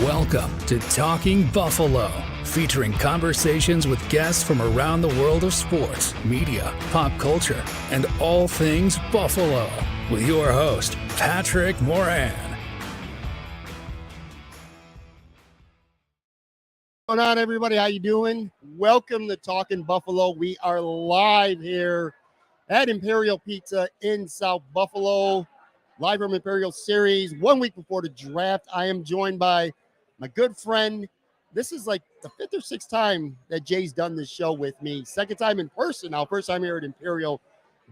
Welcome to Talking Buffalo, featuring conversations with guests from around the world of sports, media, pop culture, and all things Buffalo. With your host, Patrick Moran. What's going on, everybody? How you doing? Welcome to Talking Buffalo. We are live here at Imperial Pizza in South Buffalo, live from Imperial Series, 1 week before the draft. I am joined by my good friend. This is like the fifth or sixth time that Jay's done this show with me. Second time in person now. First time here at Imperial.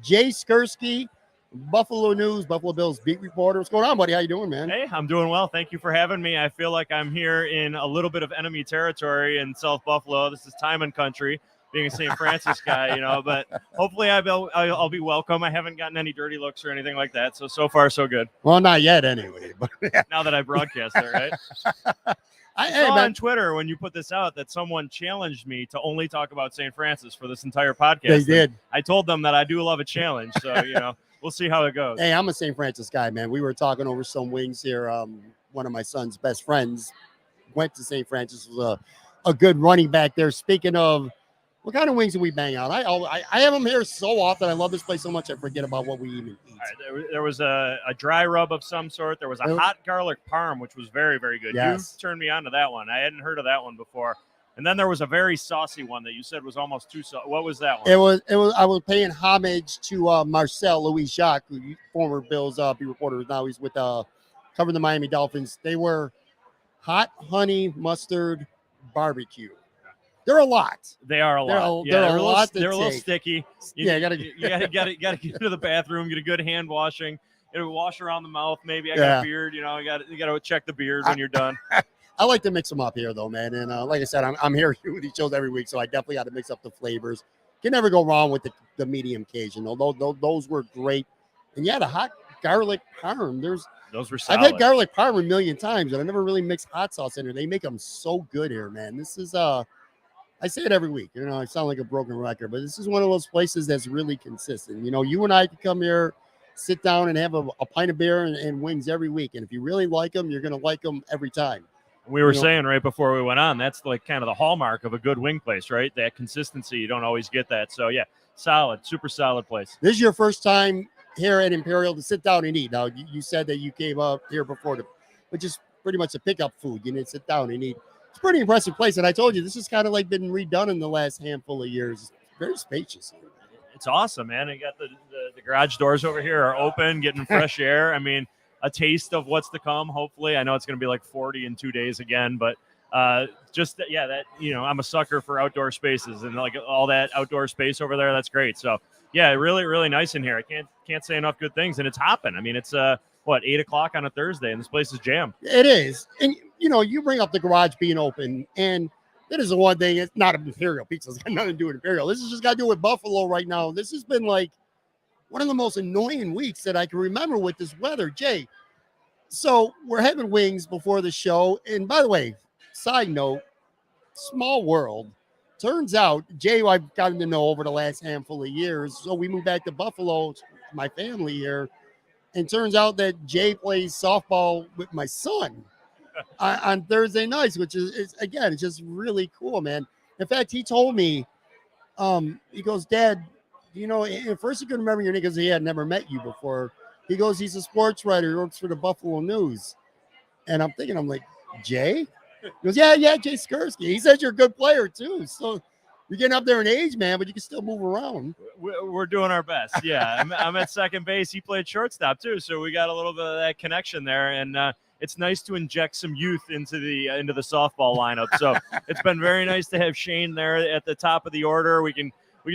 Jay Skurski, Buffalo News, Buffalo Bills beat reporter. What's going on, buddy? How you doing, man? Hey, I'm doing well. Thank you for having me. I feel like I'm here in a little bit of enemy territory in South Buffalo. This is Timon country, being a St. Francis guy, but hopefully I'll be welcome. I haven't gotten any dirty looks or anything like that. So far, so good. Well, not yet anyway. But now that I broadcast it, right? I saw on Twitter when you put this out that someone challenged me to only talk about St. Francis for this entire podcast. They did. I told them that I do love a challenge. So, we'll see how it goes. Hey, I'm a St. Francis guy, man. We were talking over some wings here. One of my son's best friends went to St. Francis. Was a good running back there. Speaking of, what kind of wings do we bang out? I have them here so often. I love this place so much I forget about what we even eat. Right, there was a dry rub of some sort. There was a hot garlic parm, which was very, very good. Yes. You turned me on to that one. I hadn't heard of that one before. And then there was a very saucy one that you said was almost too saucy. What was that one? It was. I was paying homage to Marcel Louis Jacques, who former Bills beat reporter. Now he's with covering the Miami Dolphins. They were hot honey mustard barbecue. They're a lot. They are a lot. They're a lot. They're a little sticky. You gotta get into the bathroom, get a good hand washing. Wash around the mouth. Maybe I got a beard. You gotta check the beard when you're done. I like to mix them up here, though, man. And like I said, I'm here with these shows every week, so I definitely got to mix up the flavors. Can never go wrong with the medium Cajun. Those were great. And yeah, the hot garlic parm. Those were solid. I've had garlic parm a million times, and I never really mixed hot sauce in it. They make them so good here, man. This is I say it every week. I sound like a broken record, but this is one of those places that's really consistent. You and I can come here, sit down, and have a pint of beer and wings every week. And if you really like them, you're going to like them every time. We were saying right before we went on, that's like kind of the hallmark of a good wing place, right? That consistency. You don't always get that. So, yeah, solid, super solid place. This is your first time here at Imperial to sit down and eat. Now, you said that you came up here before, which is pretty much a pickup food. You didn't sit down and eat. It's a pretty impressive place. And I told you, this is kind of like been redone in the last handful of years. It's very spacious. It's awesome, man. You got the garage doors over here are open, getting fresh air. I mean, a taste of what's to come, hopefully. I know it's going to be like 40 in 2 days again, but I'm a sucker for outdoor spaces and like all that outdoor space over there. That's great. So yeah, really, really nice in here. I can't say enough good things, and it's hopping. I mean, it's 8:00 on a Thursday, and this place is jammed. It is. And you bring up the garage being open, and that is the one thing. It's not Imperial Pizza. It's got nothing to do with Imperial. This has just got to do with Buffalo right now. This has been like one of the most annoying weeks that I can remember with this weather. Jay, so we're having wings before the show. And by the way, side note, small world. Turns out, Jay, who I've gotten to know over the last handful of years. So we moved back to Buffalo, my family here. And turns out that Jay plays softball with my son on Thursday nights, which is again, it's just really cool, man. In fact, he told me, he goes, Dad, at first he couldn't remember your name because he had never met you before. He goes, he's a sports writer. He works for the Buffalo News. And I'm like, Jay? He goes, yeah, Jay Skurski. He says you're a good player too. So you're getting up there in age, man, but you can still move around. We're doing our best. Yeah, I'm at second base. He played shortstop too, so we got a little bit of that connection there. And it's nice to inject some youth into the softball lineup. So it's been very nice to have Shane there at the top of the order. We can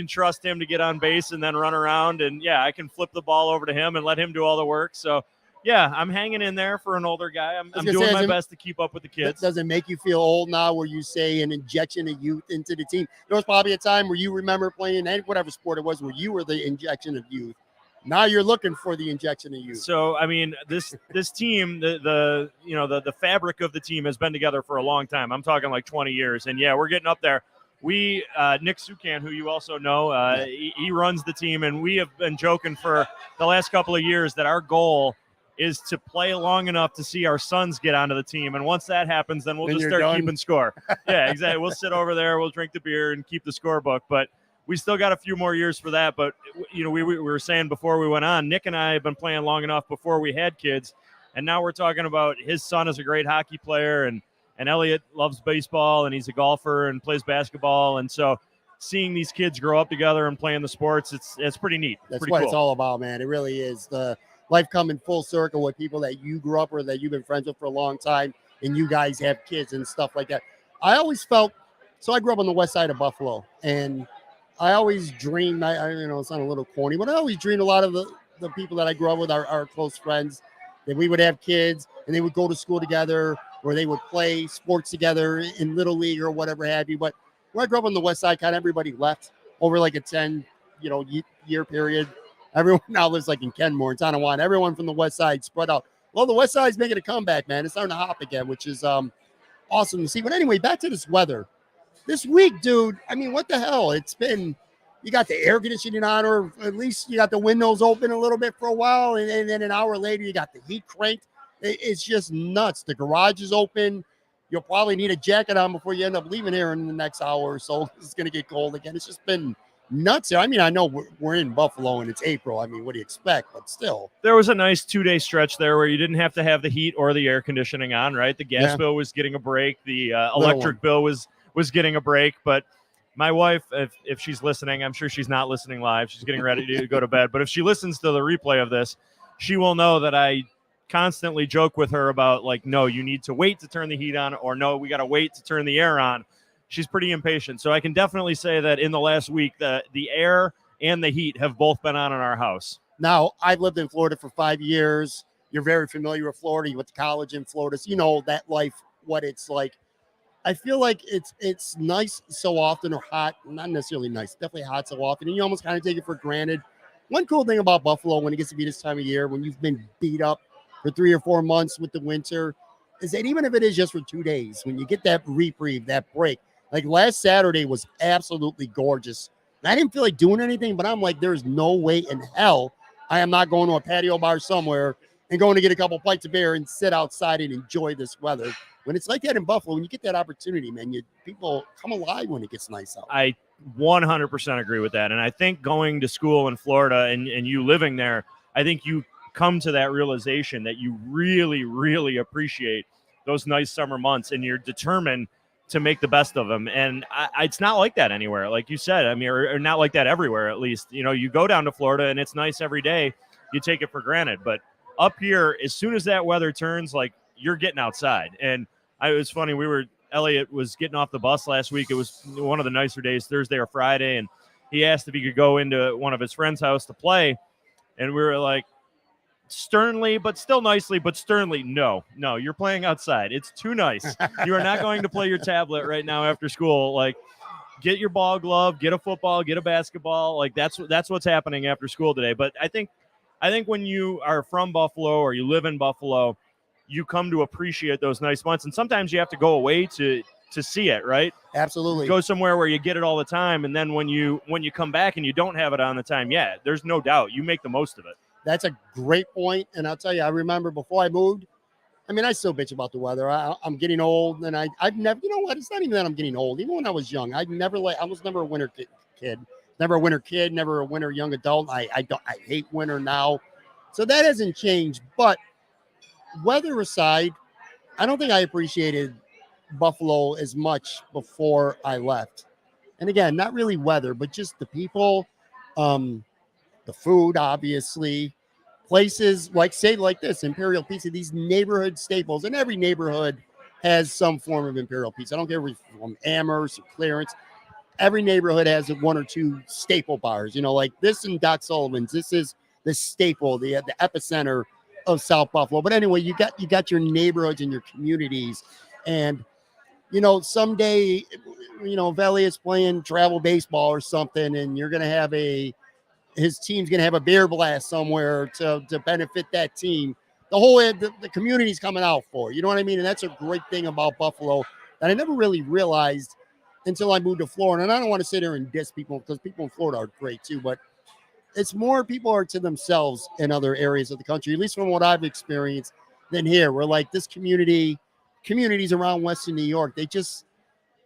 trust him to get on base and then run around. And, yeah, I can flip the ball over to him and let him do all the work. So, yeah, I'm hanging in there for an older guy. I'm doing my best to keep up with the kids. Does it make you feel old now where you say an injection of youth into the team? There was probably a time where you remember playing whatever sport it was where you were the injection of youth. Now you're looking for the injection of youth. So, I mean, this team, the fabric of the team has been together for a long time. I'm talking like 20 years. And, yeah, we're getting up there. We, Nick Sukan, who you also know, he runs the team, and we have been joking for the last couple of years that our goal is to play long enough to see our sons get onto the team. And once that happens, then we'll Then just you're start done. keeping score. Yeah, exactly. We'll sit over there, we'll drink the beer and keep the scorebook. But we still got a few more years for that. But, you know, we were saying before we went on, Nick and I have been playing long enough before we had kids. And now we're talking about his son is a great hockey player, and Elliot loves baseball, and he's a golfer and plays basketball. And so seeing these kids grow up together and playing the sports, it's pretty neat. That's pretty what cool. it's all about, man. It really is. The life coming full circle with people that you grew up with, that you've been friends with for a long time, and you guys have kids and stuff like that. I always felt, so I grew up on the west side of Buffalo, and I always dreamed, I you know, it sounds a little corny, but I always dreamed a lot of the people that I grew up with, our close friends, that we would have kids and they would go to school together, or they would play sports together in Little League or whatever have you. But when I grew up on the west side, kind of everybody left over like a 10, year period. Everyone now lives like in Kenmore and Tonawanda. Everyone from the west side spread out. Well, the west side's making a comeback, man. It's starting to hop again, which is awesome to see. But anyway, back to this weather. This week, dude, I mean, what the hell? It's been, you got the air conditioning on, or at least you got the windows open a little bit for a while, and then an hour later, you got the heat cranked. It's just nuts. The garage is open. You'll probably need a jacket on before you end up leaving here in the next hour or so. It's going to get cold again. It's just been nuts here. I mean, I know we're in Buffalo and it's April. I mean, what do you expect? But still. There was a nice 2-day stretch there where you didn't have to have the heat or the air conditioning on, right? The gas bill was getting a break. The electric bill was getting a break. But my wife, if she's listening, I'm sure she's not listening live. She's getting ready to go to bed. But if she listens to the replay of this, she will know that I constantly joke with her about, like, no, you need to wait to turn the heat on, or no, we got to wait to turn the air on. She's pretty impatient. So I can definitely say that in the last week, the air and the heat have both been on in our house. Now, I've lived in Florida for 5 years. You're very familiar with Florida. You went to college in Florida. So you know that life, what it's like. I feel like it's nice so often, or hot, not necessarily nice, definitely hot so often, and you almost kind of take it for granted. One cool thing about Buffalo when it gets to be this time of year, when you've been beat up for 3 or 4 months with the winter, is that even if it is just for 2 days, when you get that reprieve, that break, like last Saturday was absolutely gorgeous. And I didn't feel like doing anything, but I'm like, there's no way in hell I am not going to a patio bar somewhere and going to get a couple pints of beer and sit outside and enjoy this weather. When it's like that in Buffalo, when you get that opportunity, man, people come alive when it gets nice out. I 100% agree with that. And I think going to school in Florida and you living there, I think you come to that realization that you really, really appreciate those nice summer months, and you're determined to make the best of them. And it's not like that anywhere, like you said. I mean, or not like that everywhere, at least. You know, you go down to Florida and it's nice every day. You take it for granted. But up here, as soon as that weather turns, like, you're getting outside. And it was funny. Elliot was getting off the bus last week. It was one of the nicer days, Thursday or Friday. And he asked if he could go into one of his friend's house to play. And we were like, sternly, but still nicely, but sternly, no, you're playing outside. It's too nice. You are not going to play your tablet right now after school. Like, get your ball glove, get a football, get a basketball. Like, that's what's happening after school today. But I think when you are from Buffalo or you live in Buffalo, you come to appreciate those nice months. And sometimes you have to go away to see it, right? Absolutely. Go somewhere where you get it all the time. And then when you come back and you don't have it on the time, there's no doubt you make the most of it. That's a great point. And I'll tell you, I remember before I moved, I mean, I still bitch about the weather. I'm getting old, and I've never, you know what? It's not even that I'm getting old. Even when I was young, I was never a winter kid. Never a winter kid, never a winter young adult. I hate winter now. So that hasn't changed. But weather aside, I don't think I appreciated Buffalo as much before I left. And again, not really weather, but just the people, the food, obviously, places like this, Imperial Pizza, these neighborhood staples. And every neighborhood has some form of Imperial Pizza. I don't care if it's from Amherst or Clarence. Every neighborhood has 1 or 2 staple bars, like this and Doc Sullivan's. This is the staple, the epicenter of South Buffalo. But anyway, you got your neighborhoods and your communities. And, someday, if Elliot's playing travel baseball or something, and you're going to have his team's going to have a beer blast somewhere to benefit that team. The community's coming out for it. You know what I mean? And that's a great thing about Buffalo that I never really realized until I moved to Florida. And I don't want to sit there and diss people, because people in Florida are great too. But it's more people are to themselves in other areas of the country, at least from what I've experienced, than here. We're like this communities around Western New York,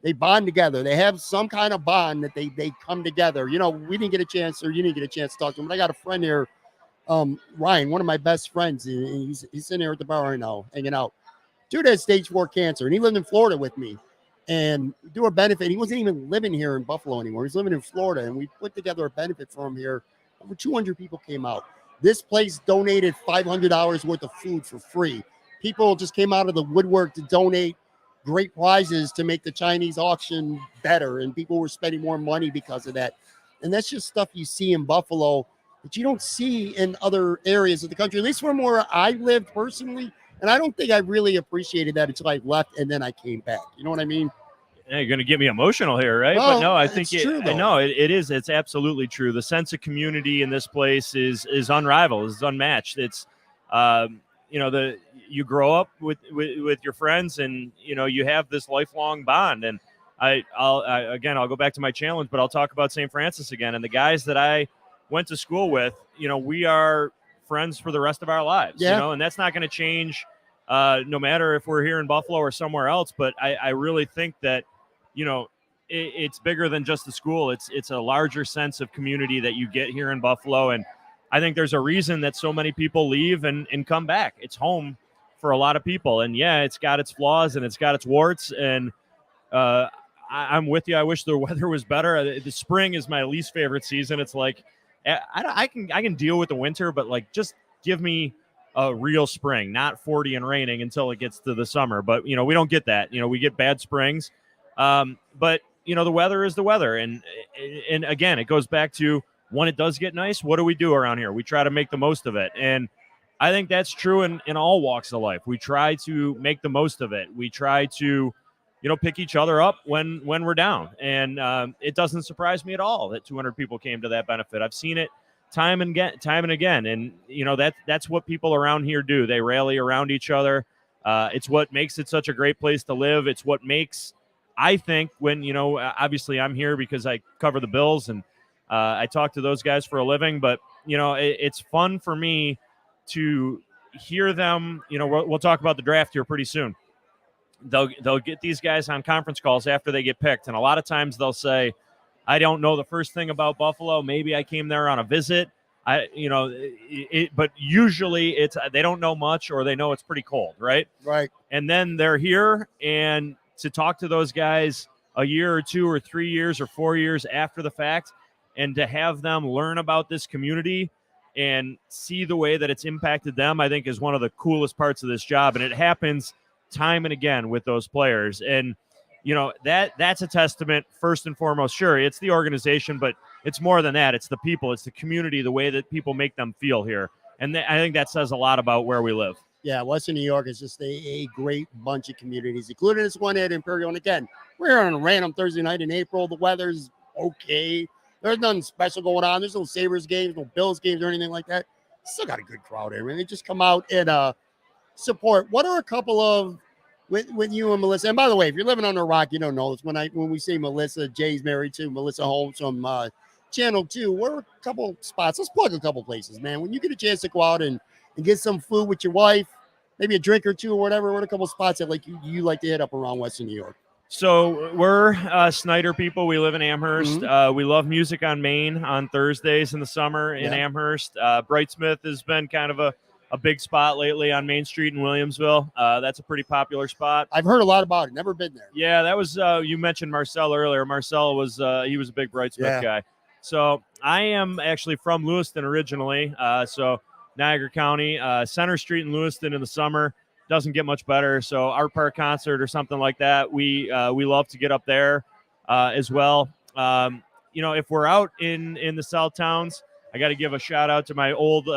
they bond together. They have some kind of bond that they come together. You know, we didn't get a chance, or you didn't get a chance to talk to him, but I got a friend here, Ryan, one of my best friends. And he's sitting here at the bar right now, hanging out. Dude has stage 4 cancer, and he lived in Florida with me. And do a benefit. He wasn't even living here in Buffalo anymore. He's living in Florida, and we put together a benefit for him here. Over 200 people came out. This place donated $500 worth of food for free. People just came out of the woodwork to donate great prizes to make the Chinese auction better, and people were spending more money because of that. And that's just stuff you see in Buffalo that you don't see in other areas of the country, at least from where I lived personally. And I don't think I really appreciated that until I left and then I came back. You know what I mean? Yeah, you're going to get me emotional here, right? Well, but no, I think true, I know it is. It's absolutely true. The sense of community in this place is unrivaled, is unmatched. It's, you grow up with your friends, and you have this lifelong bond. And I'll go back to my challenge, but I'll talk about St. Francis again. And the guys that I went to school with, we are friends for the rest of our lives. Yeah. And that's not going to change no matter if we're here in Buffalo or somewhere else. But I really think that, it's bigger than just the school. It's a larger sense of community that you get here in Buffalo. And I think there's a reason that so many people leave and come back. It's home for a lot of people. And yeah, it's got its flaws and it's got its warts. And I'm with you. I wish the weather was better. The spring is my least favorite season. It's like, I can deal with the winter, but like, just give me a real spring, not 40 and raining until it gets to the summer. But, we don't get that. We get bad springs. But the weather is the weather. And again, it goes back to when it does get nice, what do we do around here? We try to make the most of it. And I think that's true in all walks of life. We try to make the most of it. We try to, pick each other up when we're down. And it doesn't surprise me at all that 200 people came to that benefit. I've seen it time and again. And, that's what people around here do. They rally around each other. It's what makes it such a great place to live. It's what makes, I think, when, obviously I'm here because I cover the Bills and I talk to those guys for a living, but, it's fun for me to hear them. We'll talk about the draft here pretty soon. They'll get these guys on conference calls after they get picked. And a lot of times they'll say, I don't know the first thing about Buffalo. Maybe I came there on a visit. But usually it's, they don't know much, or they know it's pretty cold. Right. Right. And then they're here, and to talk to those guys a year or 2 or 3 years or 4 years after the fact, and to have them learn about this community and see the way that it's impacted them, I think is one of the coolest parts of this job. And it happens time and again with those players. And, that's a testament first and foremost. Sure, it's the organization, but it's more than that. It's the people, it's the community, the way that people make them feel here. And I think that says a lot about where we live. Yeah, Western New York is just a great bunch of communities, including this one at Imperial. And again, we're here on a random Thursday night in April. The weather's okay. There's nothing special going on. There's no Sabres games, no Bills games or anything like that. Still got a good crowd here. I mean, they just come out and support. What are a couple of, with you and Melissa? And by the way, if you're living under a rock, you don't know this. When we say Melissa, Jay's married to Melissa Holmes from Channel 2. What are a couple spots? Let's plug a couple places, man. When you get a chance to go out and get some food with your wife, maybe a drink or two or whatever, what are a couple spots that like you like to hit up around Western New York? So we're Snyder people. We live in Amherst. We love Music on Main on Thursdays in the summer in Amherst. Brightsmith has been kind of a big spot lately on Main Street in Williamsville. That's a pretty popular spot. I've heard a lot about it. Never been there. Yeah, that was you mentioned Marcel earlier. Marcel was he was a big Brightsmith guy. So I am actually from Lewiston originally. So Niagara County, Center Street in Lewiston in the summer. Doesn't get much better. So Art Park concert or something like that, we love to get up there as well. If we're out in the South Towns, I got to give a shout out to my old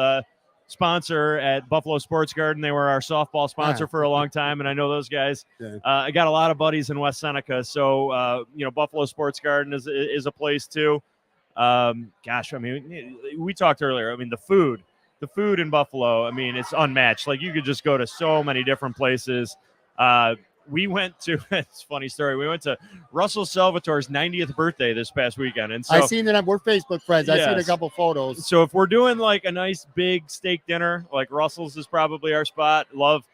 sponsor at Buffalo Sports Garden. They were our softball sponsor for a long time, and I know those guys. Yeah. I got a lot of buddies in West Seneca, so Buffalo Sports Garden is a place too. Gosh, I mean, we talked earlier. I mean, the food in Buffalo, I mean, it's unmatched. Like, you could just go to so many different places. we went to, it's a funny story. We went to Russell Salvatore's 90th birthday this past weekend. And so I seen that. We're Facebook friends. I seen a couple photos. So if we're doing like a nice big steak dinner, like Russell's is probably our spot. Love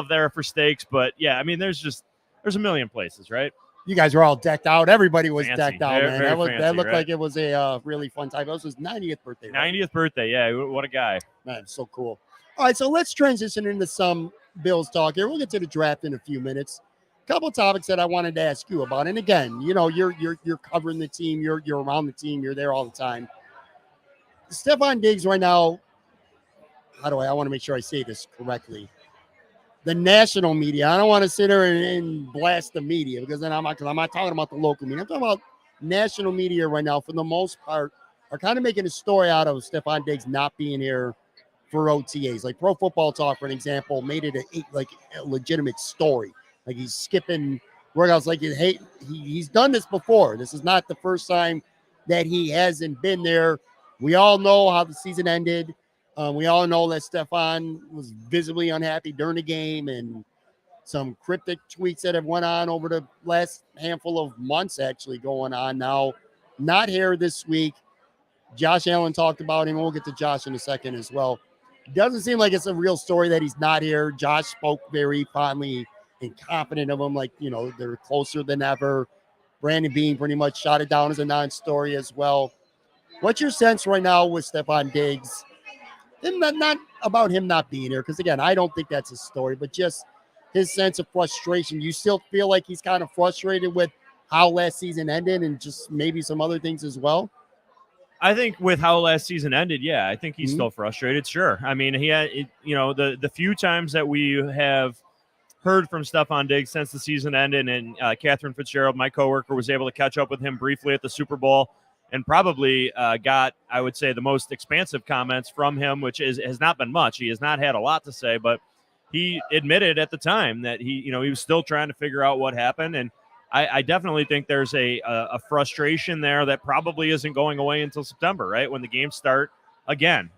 there for steaks. But yeah, I mean, there's a million places, right? You guys were all decked out. Everybody was Fancy. decked out, man. That looked right? like it was a really fun time. It was his 90th birthday. Right? 90th birthday. Yeah. What a guy. Man, so cool. All right, so let's transition into some Bills talk here. We'll get to the draft in a few minutes. A couple of topics that I wanted to ask you about. And again, you know, you're covering the team. You're around the team. You're there all the time. Stefon Diggs right now, I want to make sure I say this correctly. The national media, I don't want to sit there and blast the media because then I'm not talking about the local media. I'm talking about national media right now, for the most part, are kind of making a story out of Stefon Diggs not being here for OTAs. Like Pro Football Talk, for an example, made it a legitimate story. Like he's skipping workouts. Like, hey, he's done this before. This is not the first time that he hasn't been there. We all know how the season ended. We all know that Stefon was visibly unhappy during the game, and some cryptic tweets that have went on over the last handful of months actually going on now. Not here this week. Josh Allen talked about him. We'll get to Josh in a second as well. Doesn't seem like it's a real story that he's not here. Josh spoke very fondly and confident of him, like, you know, they're closer than ever. Brandon Beane pretty much shot it down as a non-story as well. What's your sense right now with Stefon Diggs? And not about him not being here, because, again, I don't think that's a story, but just his sense of frustration. You still feel like he's kind of frustrated with how last season ended and just maybe some other things as well? I think with how last season ended, yeah, I think he's still frustrated. Sure. I mean, he had, you know, the few times that we have heard from Stefon Diggs since the season ended, and Catherine Fitzgerald, my coworker, was able to catch up with him briefly at the Super Bowl, and probably got, I would say, the most expansive comments from him, which has not been much. He has not had a lot to say, but he admitted at the time that he was still trying to figure out what happened. And I definitely think there's a frustration there that probably isn't going away until September, right, when the games start again.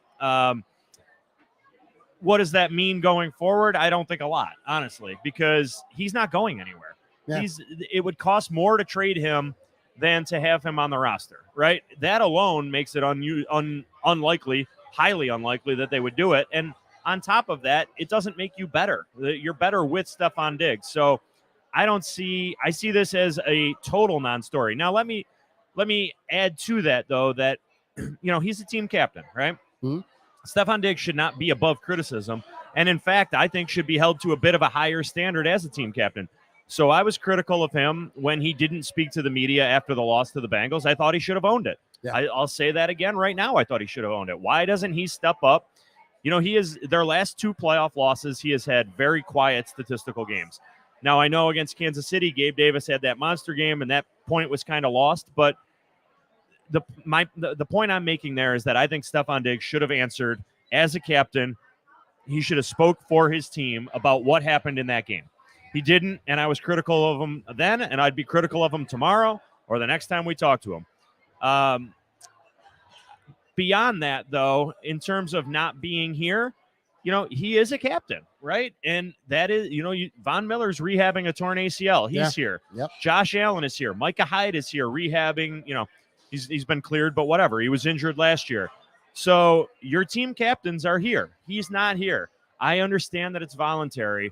What does that mean going forward? I don't think a lot, honestly, because he's not going anywhere. Yeah. It would cost more to trade him than to have him on the roster, right? That alone makes it unlikely, highly unlikely that they would do it. And on top of that, it doesn't make you better. You're better with Stefon Diggs. So I see this as a total non-story. Now, let me add to that, though, that, you know, he's a team captain, right? Mm-hmm. Stefon Diggs should not be above criticism. And in fact, I think should be held to a bit of a higher standard as a team captain. So I was critical of him when he didn't speak to the media after the loss to the Bengals. I thought he should have owned it. Yeah. I'll say that again right now. I thought he should have owned it. Why doesn't he step up? You know, their last 2 playoff losses, he has had very quiet statistical games. Now, I know against Kansas City, Gabe Davis had that monster game, and that point was kind of lost. But the point I'm making there is that I think Stefon Diggs should have answered as a captain. He should have spoke for his team about what happened in that game. He didn't, and I was critical of him then, and I'd be critical of him tomorrow or the next time we talk to him. Beyond that, though, in terms of not being here, you know, he is a captain, right? And that is, you know, Von Miller's rehabbing a torn ACL. He's here. Yep. Josh Allen is here. Micah Hyde is here rehabbing. You know, he's been cleared, but whatever. He was injured last year. So your team captains are here. He's not here. I understand that it's voluntary.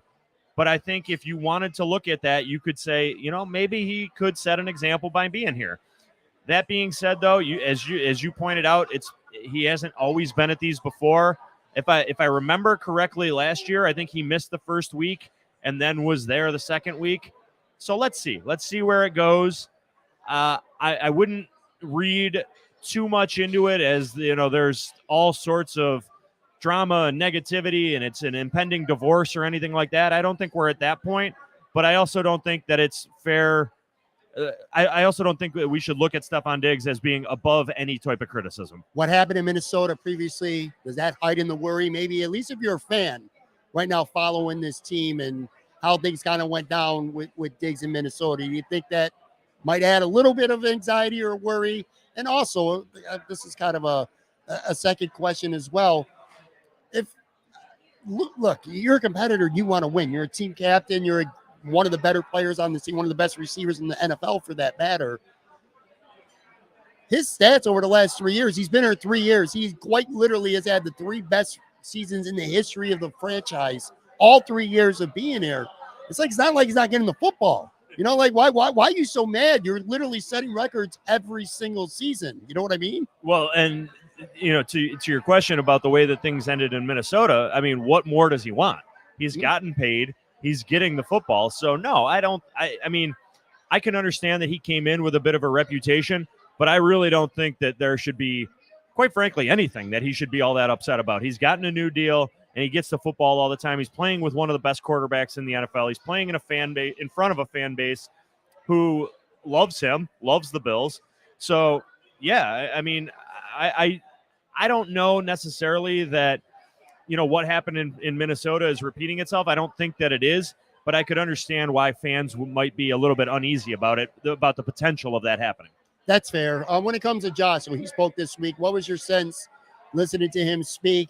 But I think if you wanted to look at that, you could say, you know, maybe he could set an example by being here. That being said, though, as you pointed out, he hasn't always been at these before. If I remember correctly, last year, I think he missed the first week and then was there the second week. So let's see where it goes. I wouldn't read too much into it, as you know, there's all sorts of drama and negativity, and it's an impending divorce or anything like that. I don't think we're at that point, but I also don't think that it's fair. I also don't think that we should look at Stefon Diggs as being above any type of criticism. What happened in Minnesota previously, does that heighten the worry? Maybe, at least if you're a fan right now following this team and how things kind of went down with Diggs in Minnesota, do you think that might add a little bit of anxiety or worry? And also, this is kind of a second question as well. If look, you're a competitor, you want to win. You're a team captain. You're one of the better players on the team, one of the best receivers in the NFL for that matter. His stats over the last 3 years, he's been here 3 years. He quite literally has had the 3 best seasons in the history of the franchise, all 3 years of being here. It's not like he's not getting the football. Like why are you so mad? You're literally setting records every single season. You know what I mean? Well, and to your question about the way that things ended in Minnesota, I mean, what more does he want? He's gotten paid. He's getting the football. So no, I don't. I mean, I can understand that he came in with a bit of a reputation, but I really don't think that there should be, quite frankly, anything that he should be all that upset about. He's gotten a new deal, and he gets the football all the time. He's playing with one of the best quarterbacks in the NFL. He's playing in in front of a fan base who loves him, loves the Bills. So, yeah, I mean, I don't know necessarily that, what happened in Minnesota is repeating itself. I don't think that it is, but I could understand why fans might be a little bit uneasy about it, about the potential of that happening. That's fair. When it comes to Josh, when he spoke this week, what was your sense listening to him speak?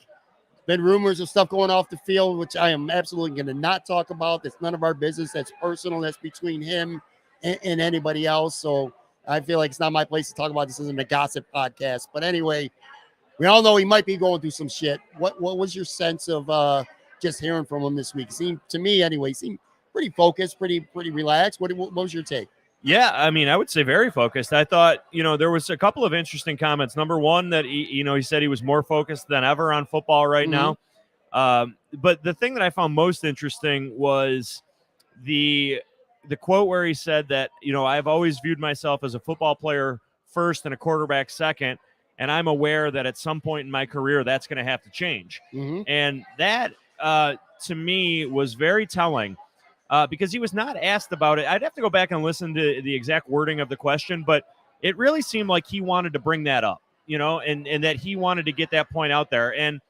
Been rumors of stuff going off the field, which I am absolutely going to not talk about. That's none of our business. That's personal. That's between him and anybody else. So I feel like it's not my place to talk about. This isn't a gossip podcast. But anyway, we all know he might be going through some shit. What was your sense of just hearing from him this week? To me anyway, seemed pretty focused, pretty relaxed. What was your take? Yeah, I mean, I would say very focused. I thought, there was a couple of interesting comments. Number one, that he said he was more focused than ever on football right now. But the thing that I found most interesting was the quote where he said that, I've always viewed myself as a football player first and a quarterback second, and I'm aware that at some point in my career that's going to have to change. And that, to me, was very telling. Because he was not asked about it. I'd have to go back and listen to the exact wording of the question, but it really seemed like he wanted to bring that up, and that he wanted to get that point out there. And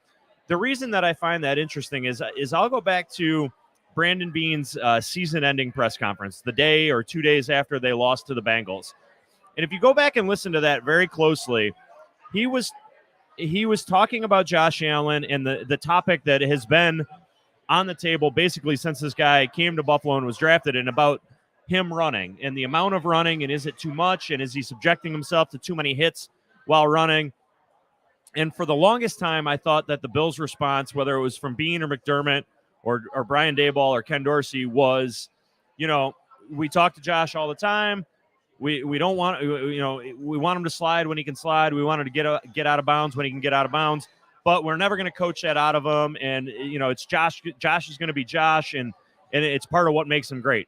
the reason that I find that interesting is I'll go back to Brandon Beane's season-ending press conference, the day or 2 days after they lost to the Bengals. And if you go back and listen to that very closely, he was talking about Josh Allen and the topic that has been on the table basically since this guy came to Buffalo and was drafted, and about him running and the amount of running, and is it too much, and is he subjecting himself to too many hits while running? And for the longest time, I thought that the Bills' response, whether it was from Beane or McDermott or Brian Daboll or Ken Dorsey, was, we talk to Josh all the time. We don't want, we want him to slide when he can slide. We want him to get out of bounds when he can get out of bounds. But we're never going to coach that out of him. And, it's Josh. Josh is going to be Josh, and it's part of what makes him great.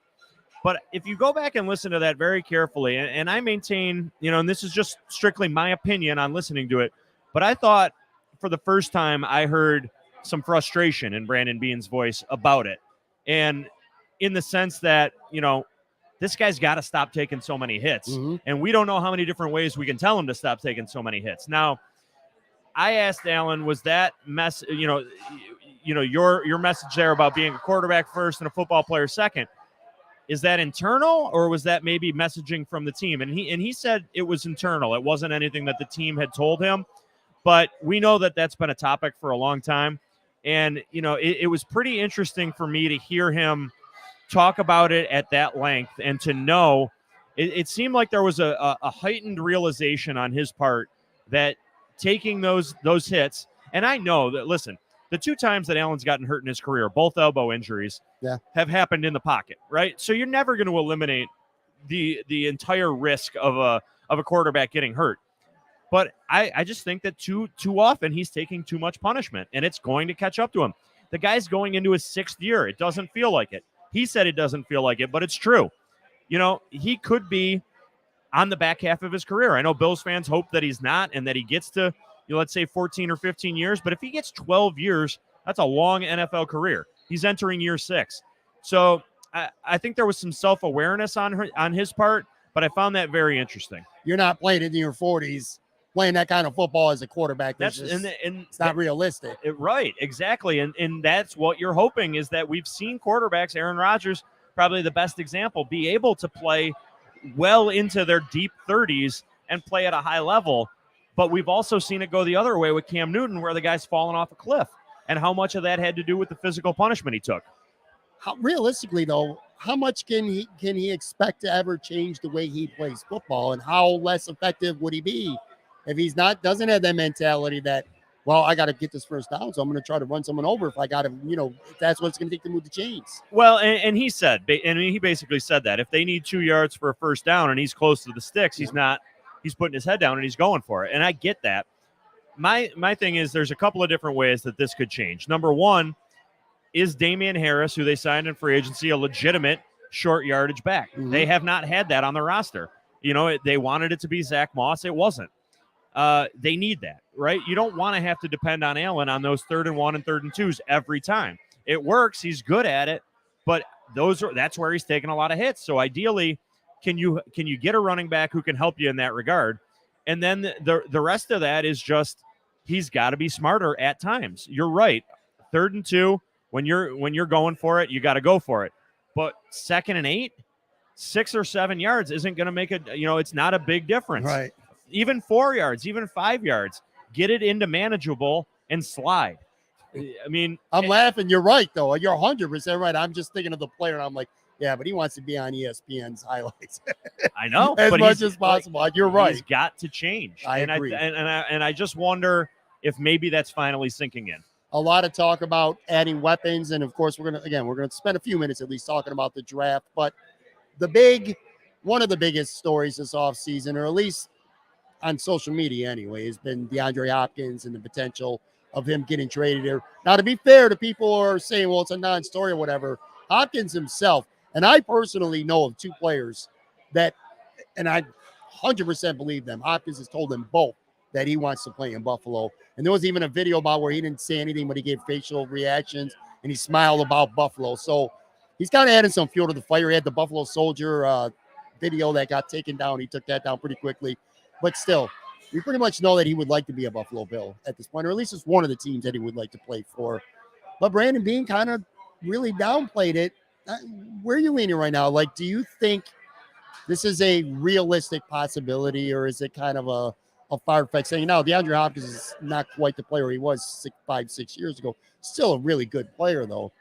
But if you go back and listen to that very carefully, and I maintain, and this is just strictly my opinion on listening to it, but I thought for the first time I heard some frustration in Brandon Beane's voice about it. And in the sense that, this guy's got to stop taking so many hits. And we don't know how many different ways we can tell him to stop taking so many hits. Now, I asked Alan, was that your message there about being a quarterback first and a football player second, is that internal, or was that maybe messaging from the team? And he said it was internal. It wasn't anything that the team had told him, but we know that that's been a topic for a long time. And, it was pretty interesting for me to hear him talk about it at that length, and to know it seemed like there was a heightened realization on his part that taking those hits, and I know that, listen, the 2 times that Allen's gotten hurt in his career, both elbow injuries, have happened in the pocket, right? So you're never going to eliminate the entire risk of a quarterback getting hurt. But I just think that too often he's taking too much punishment, and it's going to catch up to him. The guy's going into his 6th year. It doesn't feel like it. He said it doesn't feel like it, but it's true. He could be on the back half of his career. I know Bills fans hope that he's not, and that he gets to, let's say 14 or 15 years. But if he gets 12 years, that's a long NFL career. He's entering year 6. So I think there was some self-awareness on his part, but I found that very interesting. You're not playing in your 40s, playing that kind of football as a quarterback. It's not realistic. Right, exactly. And that's what you're hoping, is that we've seen quarterbacks, Aaron Rodgers, probably the best example, be able to play well into their deep 30s and play at a high level. But we've also seen it go the other way with Cam Newton, where the guy's fallen off a cliff, and how much of that had to do with the physical punishment he took. Realistically, though, how much can he expect to ever change the way he plays football, and how less effective would he be if he's doesn't have that mentality that, well, I got to get this first down, so I'm going to try to run someone over if I got to, if that's what it's going to take to move the chains. Well, and he said, and he basically said that if they need 2 yards for a first down and he's close to the sticks, he's putting his head down and he's going for it. And I get that. My thing is there's a couple of different ways that this could change. Number one, is Damian Harris, who they signed in free agency, a legitimate short yardage back? Mm-hmm. They have not had that on the roster. They wanted it to be Zach Moss. It wasn't. They need that, right? You don't want to have to depend on Allen on those 3rd and 1 and 3rd and 2s every time. It works. He's good at it, but that's where he's taking a lot of hits. So ideally, can you get a running back who can help you in that regard? And then the rest of that is just he's got to be smarter at times. You're right. 3rd and 2. When you're going for it, you got to go for it. But 2nd and 8, 6 or 7 yards isn't going to make it. It's not a big difference. Right. Even 4 yards, even 5 yards, get it into manageable and slide. I mean, I'm laughing. You're right, though. You're 100% right. I'm just thinking of the player, and I'm like, yeah, but he wants to be on ESPN's highlights. I know, as much as possible. You're right. He's got to change. I agree. And I just wonder if maybe that's finally sinking in. A lot of talk about adding weapons, and of course, we're gonna spend a few minutes at least talking about the draft. But one of the biggest stories this offseason, or at least on social media anyway, has been DeAndre Hopkins and the potential of him getting traded here. Now, to be fair to people who are saying, well, it's a non-story or whatever, Hopkins himself, and I personally know of 2 players that, and I 100% believe them, Hopkins has told them both that he wants to play in Buffalo. And there was even a video about where he didn't say anything, but he gave facial reactions and he smiled about Buffalo. So he's kind of adding some fuel to the fire. He had the Buffalo Soldier video that got taken down. He took that down pretty quickly. But still, we pretty much know that he would like to be a Buffalo Bill at this point, or at least it's one of the teams that he would like to play for. But Brandon Beane kind of really downplayed it. Where are you leaning right now? Like, do you think this is a realistic possibility, or is it kind of a far-fetched saying, no, DeAndre Hopkins is not quite the player he was 5-6 years ago. Still a really good player, though.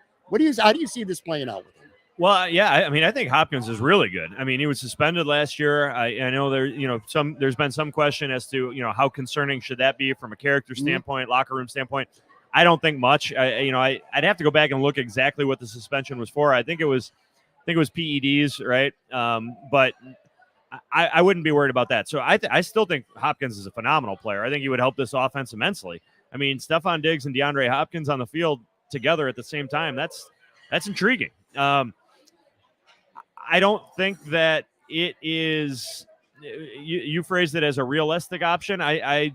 How do you see this playing out with him? Well, yeah, I mean, I think Hopkins is really good. I mean, he was suspended last year. I know there's been some question as to, how concerning should that be from a character standpoint, locker room standpoint. I don't think much. I'd have to go back and look exactly what the suspension was for. I think it was PEDs, right? But I wouldn't be worried about that. So I still think Hopkins is a phenomenal player. I think he would help this offense immensely. I mean, Stefon Diggs and DeAndre Hopkins on the field together at the same time, that's intriguing. I don't think that it is you phrased it as a realistic option. I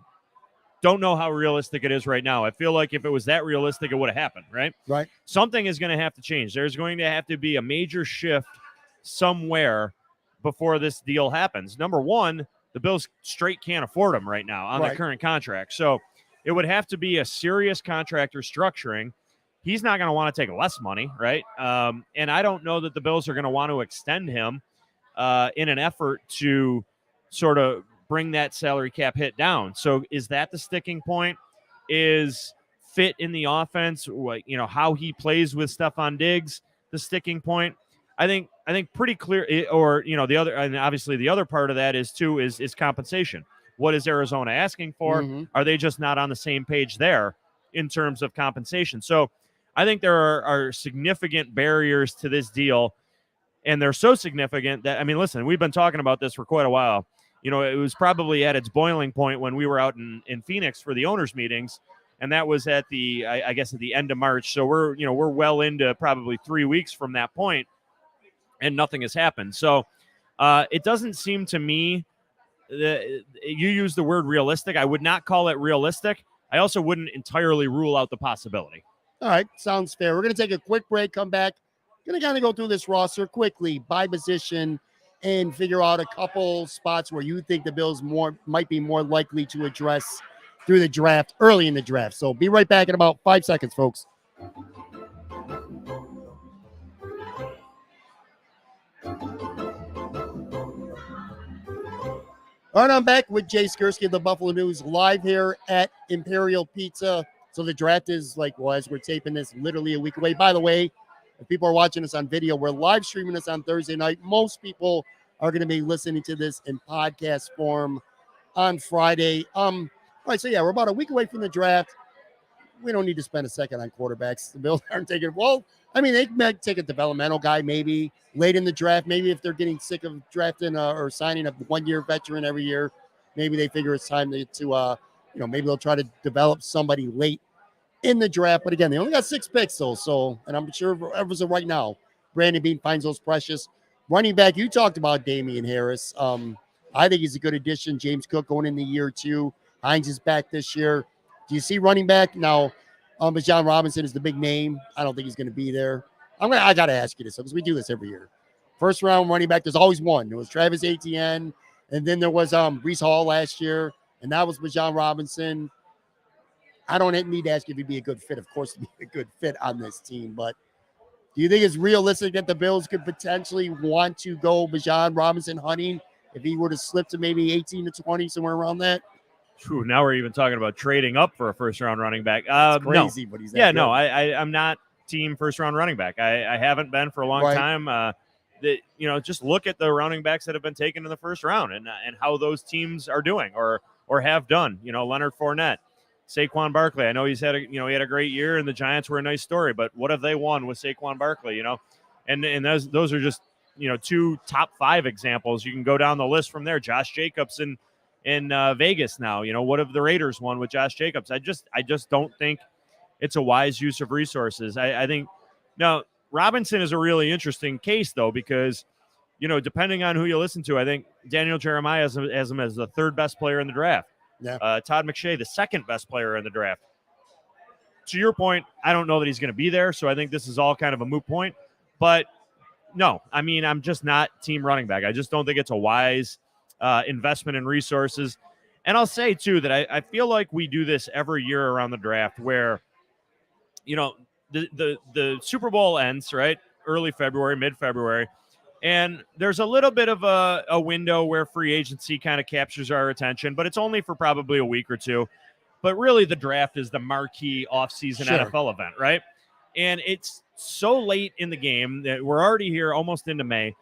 don't know how realistic it is right now. I feel like if it was that realistic, it would have happened, right? Right. Something is going to have to change. There's going to have to be a major shift somewhere before this deal happens. Number one, the Bills straight can't afford him right now on the current contract. So it would have to be a serious contract restructuring. He's not going to want to take less money, right? And I don't know that the Bills are going to want to extend him in an effort to sort of bring that salary cap hit down. So is that the sticking point? Is fit in the offense, how he plays with Stefon Diggs, the sticking point? I think pretty clear, or the other, and obviously the other part of that is compensation. What is Arizona asking for? Mm-hmm. Are they just not on the same page there in terms of compensation? So I think there are significant barriers to this deal, and they're so significant that, I mean, listen, we've been talking about this for quite a while. It was probably at its boiling point when we were out in Phoenix for the owners' meetings, and that was at the end of March. So we're well into probably 3 weeks from that point, and nothing has happened. So it doesn't seem to me that you use the word realistic. I would not call it realistic. I also wouldn't entirely rule out the possibility. All right, sounds fair. We're going to take a quick break, come back. Going to kind of go through this roster quickly by position and figure out a couple spots where you think the Bills might be more likely to address through the draft, early in the draft. So be right back in about 5 seconds, folks. All right, I'm back with Jay Skurski of the Buffalo News live here at Imperial Pizza. So the draft is as we're taping this, literally a week away. By the way, If people are watching us on video, we're live streaming this on Thursday night. Most people are going to be listening to this in podcast form on Friday. All right, so yeah, we're about a week away from the draft. We don't need to spend a second on quarterbacks. The Bills aren't taking, well, I mean, they might take a developmental guy maybe late in the draft. Maybe if they're getting sick of drafting or signing a one-year veteran every year, maybe they figure it's time to maybe they'll try to develop somebody late in the draft. But again, they only got 6 picks, though. So, and I'm sure as of right now, Brandon Beane finds those precious. Running back, you talked about Damian Harris. I think he's a good addition. James Cook going into year 2. Hines is back this year. Do you see running back now? Bijan Robinson is the big name. I don't think he's going to be there. I got to ask you this because we do this every year. First round running back, there's always one. There was Travis Etienne, and then there was Breece Hall last year, and that was Bijan Robinson. I don't need to ask you if he'd be a good fit. Of course, he'd be a good fit on this team, but do you think it's realistic that the Bills could potentially want to go Bijan Robinson hunting if he were to slip to maybe 18 to 20, somewhere around that? Whew, now we're even talking about trading up for a first-round running back. It's crazy, no. But he's yeah, good. no, I'm not team first-round running back. I haven't been for a long time. Just look at the running backs that have been taken in the first round and how those teams are doing or have done. Leonard Fournette, Saquon Barkley. I know he had a great year, and the Giants were a nice story. But what have they won with Saquon Barkley? And those are just 2 top 5 examples. You can go down the list from there. Josh Jacobs in Vegas now. What have the Raiders won with Josh Jacobs? I just don't think it's a wise use of resources. I think now Robinson is a really interesting case though, because depending on who you listen to, I think Daniel Jeremiah has him as the 3rd best player in the draft. Yeah. Todd McShay, the 2nd best player in the draft. To your point, I don't know that he's going to be there, so I think this is all kind of a moot point. But no, I mean, I'm just not team running back. I just don't think it's a wise investment in resources. And I'll say too that I feel like we do this every year around the draft where the Super Bowl ends right early February, mid-February, and there's a little bit of a window where free agency kind of captures our attention, but it's only for probably a week or 2. But really the draft is the marquee offseason NFL event, right? And it's so late in the game that we're already here almost into May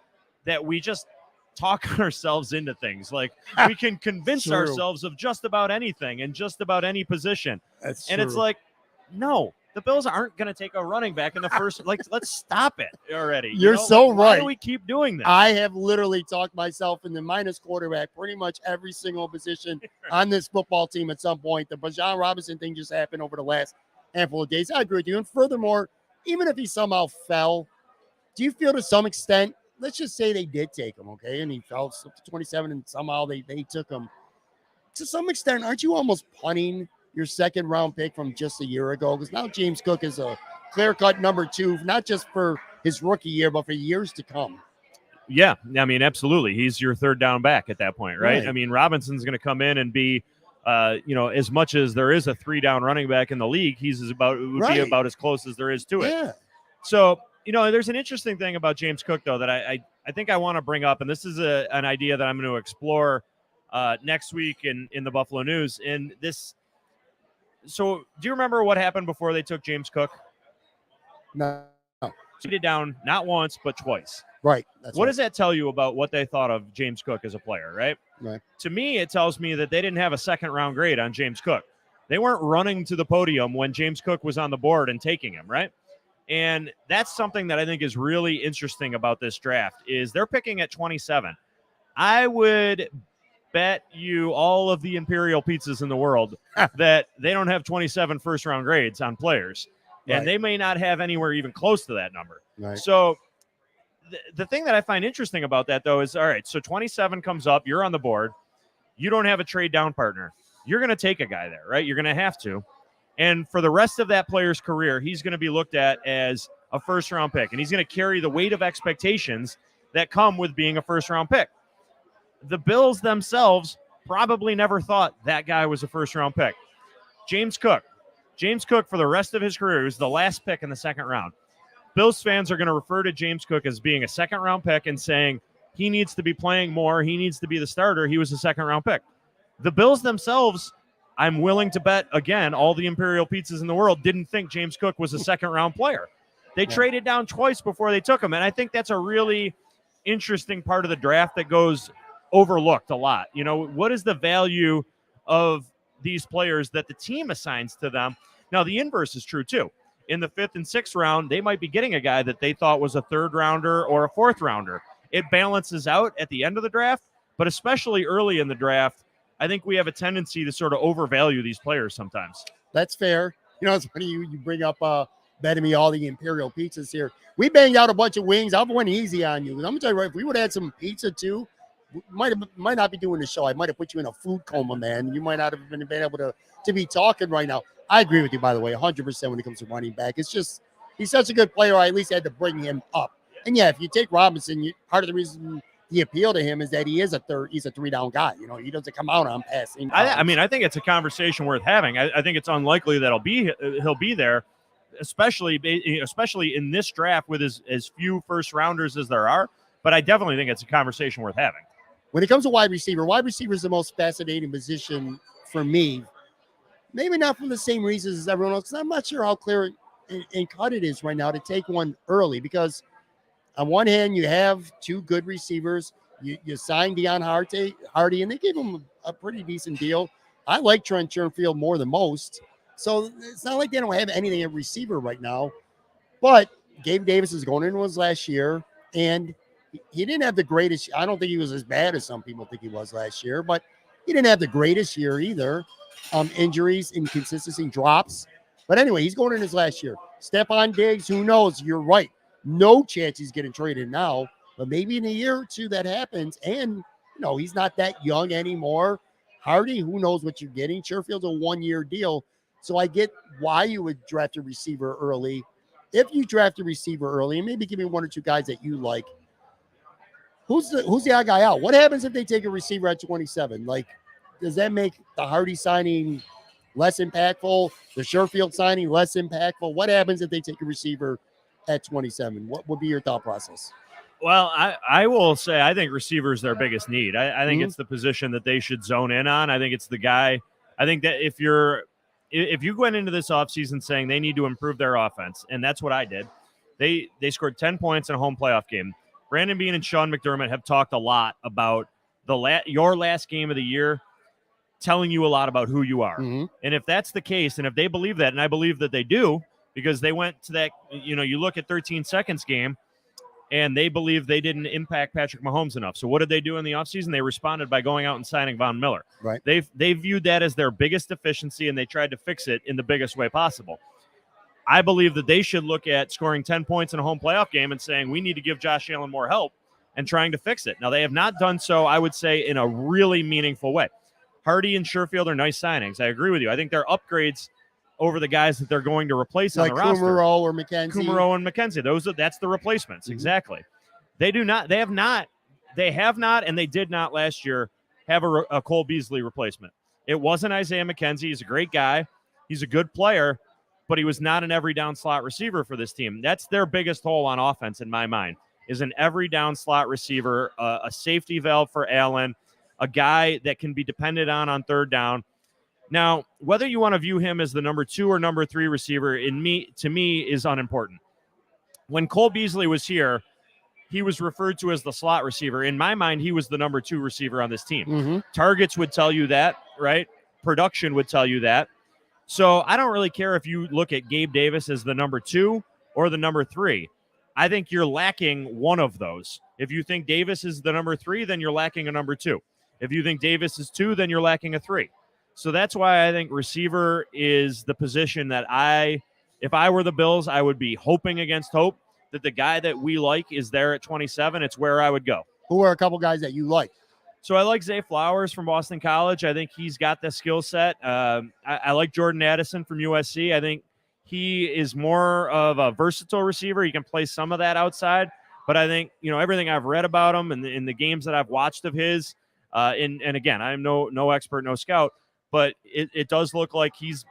that we just talk ourselves into things. Like we can convince ourselves of just about anything and just about any position. That's and true. It's like, no, the Bills aren't going to take a running back in the first. Let's stop it already. You're so Why right. do we keep doing this? I have literally talked myself into minus quarterback pretty much every single position on this football team at some point. The Bijan Robinson thing just happened over the last handful of days. I agree with you. And furthermore, even if he somehow fell, do you feel to some extent, let's just say they did take him, okay, and he fell to 27 and somehow they took him. To some extent, aren't you almost punting your 2nd round pick from just a year ago? Because now James Cook is a clear-cut number 2, not just for his rookie year, but for years to come. Yeah, I mean, absolutely. He's your 3rd down back at that point, right? I mean, Robinson's going to come in and be, as much as there is a 3-down running back in the league, be about as close as there is to it. Yeah. So, there's an interesting thing about James Cook, though, that I think I want to bring up, and this is an idea that I'm going to explore next week in the Buffalo News. And this, so do you remember what happened before they took James Cook? No. Cheated down not once, but twice. Right. What does that tell you about what they thought of James Cook as a player, right? Right. To me, it tells me that they didn't have a 2nd-round grade on James Cook. They weren't running to the podium when James Cook was on the board and taking him, right? And that's something that I think is really interesting about this draft is they're picking at 27. I would bet you all of the Imperial Pizzas in the world that they don't have 27 first-round grades on players. Right. And they may not have anywhere even close to that number. Right. So the thing that I find interesting about that, though, is, all right, so 27 comes up. You're on the board. You don't have a trade-down partner. You're going to take a guy there, right? You're going to have to. And for the rest of that player's career, he's going to be looked at as a first-round pick. And he's going to carry the weight of expectations that come with being a first-round pick. The Bills themselves probably never thought that guy was a first-round pick. James Cook, for the rest of his career, was the last pick in the 2nd round. Bills fans are going to refer to James Cook as being a 2nd-round pick and saying he needs to be playing more. He needs to be the starter. He was a 2nd-round pick. The Bills themselves, I'm willing to bet, again, all the Imperial Pizzas in the world didn't think James Cook was a 2nd-round player. They traded down twice before they took him, and I think that's a really interesting part of the draft that goes overlooked a lot. You know, what is the value of these players that the team assigns to them? Now, the inverse is true, too. In the 5th and 6th round, they might be getting a guy that they thought was a 3rd rounder or a 4th rounder. It balances out at the end of the draft, but especially early in the draft, I think we have a tendency to sort of overvalue these players sometimes. That's fair. You know, it's funny you bring up betting me all the Imperial pizzas here. We banged out a bunch of wings. I went easy on you. I'm gonna tell you right, if we would have had some pizza too, we might not be doing the show. I might have put you in a food coma, man. You might not have been able to be talking right now. I agree with you, by the way, 100% when it comes to running back. It's just he's such a good player. I at least had to bring him up. And yeah, if you take Robinson, part of the reason the appeal to him is that he's a 3-down guy. You know, he doesn't come out on passing. I mean, I think it's a conversation worth having. I think it's unlikely that he'll be there, especially in this draft with as few first rounders as there are. But I definitely think it's a conversation worth having. When it comes to wide receiver is the most fascinating position for me. Maybe not for the same reasons as everyone else, because I'm not sure how clear and cut it is right now to take one early, because on one hand, you have 2 good receivers. You signed DeAndre Hardy, and they gave him a pretty decent deal. I like Trent Sherfield more than most. So it's not like they don't have anything at receiver right now. But Gabe Davis is going into his last year, and he didn't have the greatest. I don't think he was as bad as some people think he was last year, but he didn't have the greatest year either. Injuries, inconsistency, drops. But anyway, he's going in his last year. Stefon Diggs, who knows? You're right. No chance he's getting traded now, but maybe in a year or two that happens. And, he's not that young anymore. Hardy, who knows what you're getting? Sherfield's a 1-year deal. So I get why you would draft a receiver early. If you draft a receiver early, and maybe give me 1 or 2 guys that you like, who's the odd guy out? What happens if they take a receiver at 27? Like, does that make the Hardy signing less impactful? The Sherfield signing less impactful? What happens if they take a receiver at 27? What would be your thought process? Well, I will say I think receiver is their biggest need. I think it's the position that they should zone in on. I think it's the guy. I think that if you went into this offseason saying they need to improve their offense, and that's what I did, they scored 10 points in a home playoff game. Brandon Beane and Sean McDermott have talked a lot about your last game of the year telling you a lot about who you are. Mm-hmm. And if that's the case, and if they believe that, and I believe that they do, because they went to that, you look at 13 seconds game, and they believe they didn't impact Patrick Mahomes enough. So what did they do in the offseason? They responded by going out and signing Von Miller. Right. They viewed that as their biggest deficiency, and they tried to fix it in the biggest way possible. I believe that they should look at scoring 10 points in a home playoff game and saying, we need to give Josh Allen more help, and trying to fix it. Now, they have not done so, I would say, in a really meaningful way. Hardy and Sherfield are nice signings. I agree with you. I think they're upgrades over the guys that they're going to replace on the roster. Like Kumaro or McKenzie. Kumaro and McKenzie. That's the replacements. Mm-hmm. Exactly. They have not, and they did not last year have a Cole Beasley replacement. It wasn't Isaiah McKenzie. He's a great guy. He's a good player, but he was not an every down slot receiver for this team. That's their biggest hole on offense in my mind, is an every down slot receiver, a safety valve for Allen, a guy that can be depended on 3rd down. Now, whether you want to view him as the number 2 or number 3 receiver, to me is unimportant. When Cole Beasley was here, he was referred to as the slot receiver. In my mind, he was the number 2 receiver on this team. Mm-hmm. Targets would tell you that, right? Production would tell you that. So I don't really care if you look at Gabe Davis as the number 2 or the number 3. I think you're lacking one of those. If you think Davis is the number 3, then you're lacking a number 2. If you think Davis is 2, then you're lacking a 3. So that's why I think receiver is the position that if I were the Bills, I would be hoping against hope that the guy that we like is there at 27. It's where I would go. Who are a couple guys that you like? So I like Zay Flowers from Boston College. I think he's got the skill set. I like Jordan Addison from USC. I think he is more of a versatile receiver. He can play some of that outside. But I think, everything I've read about him and in the games that I've watched of his, and again, I'm no expert, no scout, but it does look like he's,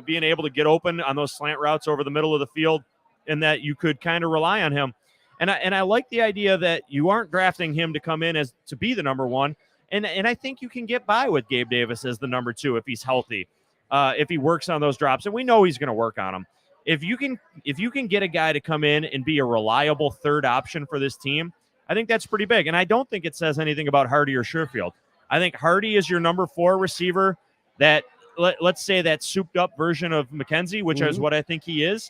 being able to get open on those slant routes over the middle of the field, and that you could kind of rely on him. And I like the idea that you aren't drafting him to come in as to be the number 1. And I think you can get by with Gabe Davis as the number 2 if he's healthy, if he works on those drops. And we know he's going to work on them. if you can get a guy to come in and be a reliable third option for this team, I think that's pretty big. And I don't think it says anything about Hardy or Sherfield. I think Hardy is your number 4 receiver that let's say that souped up version of McKenzie, which is what I think he is.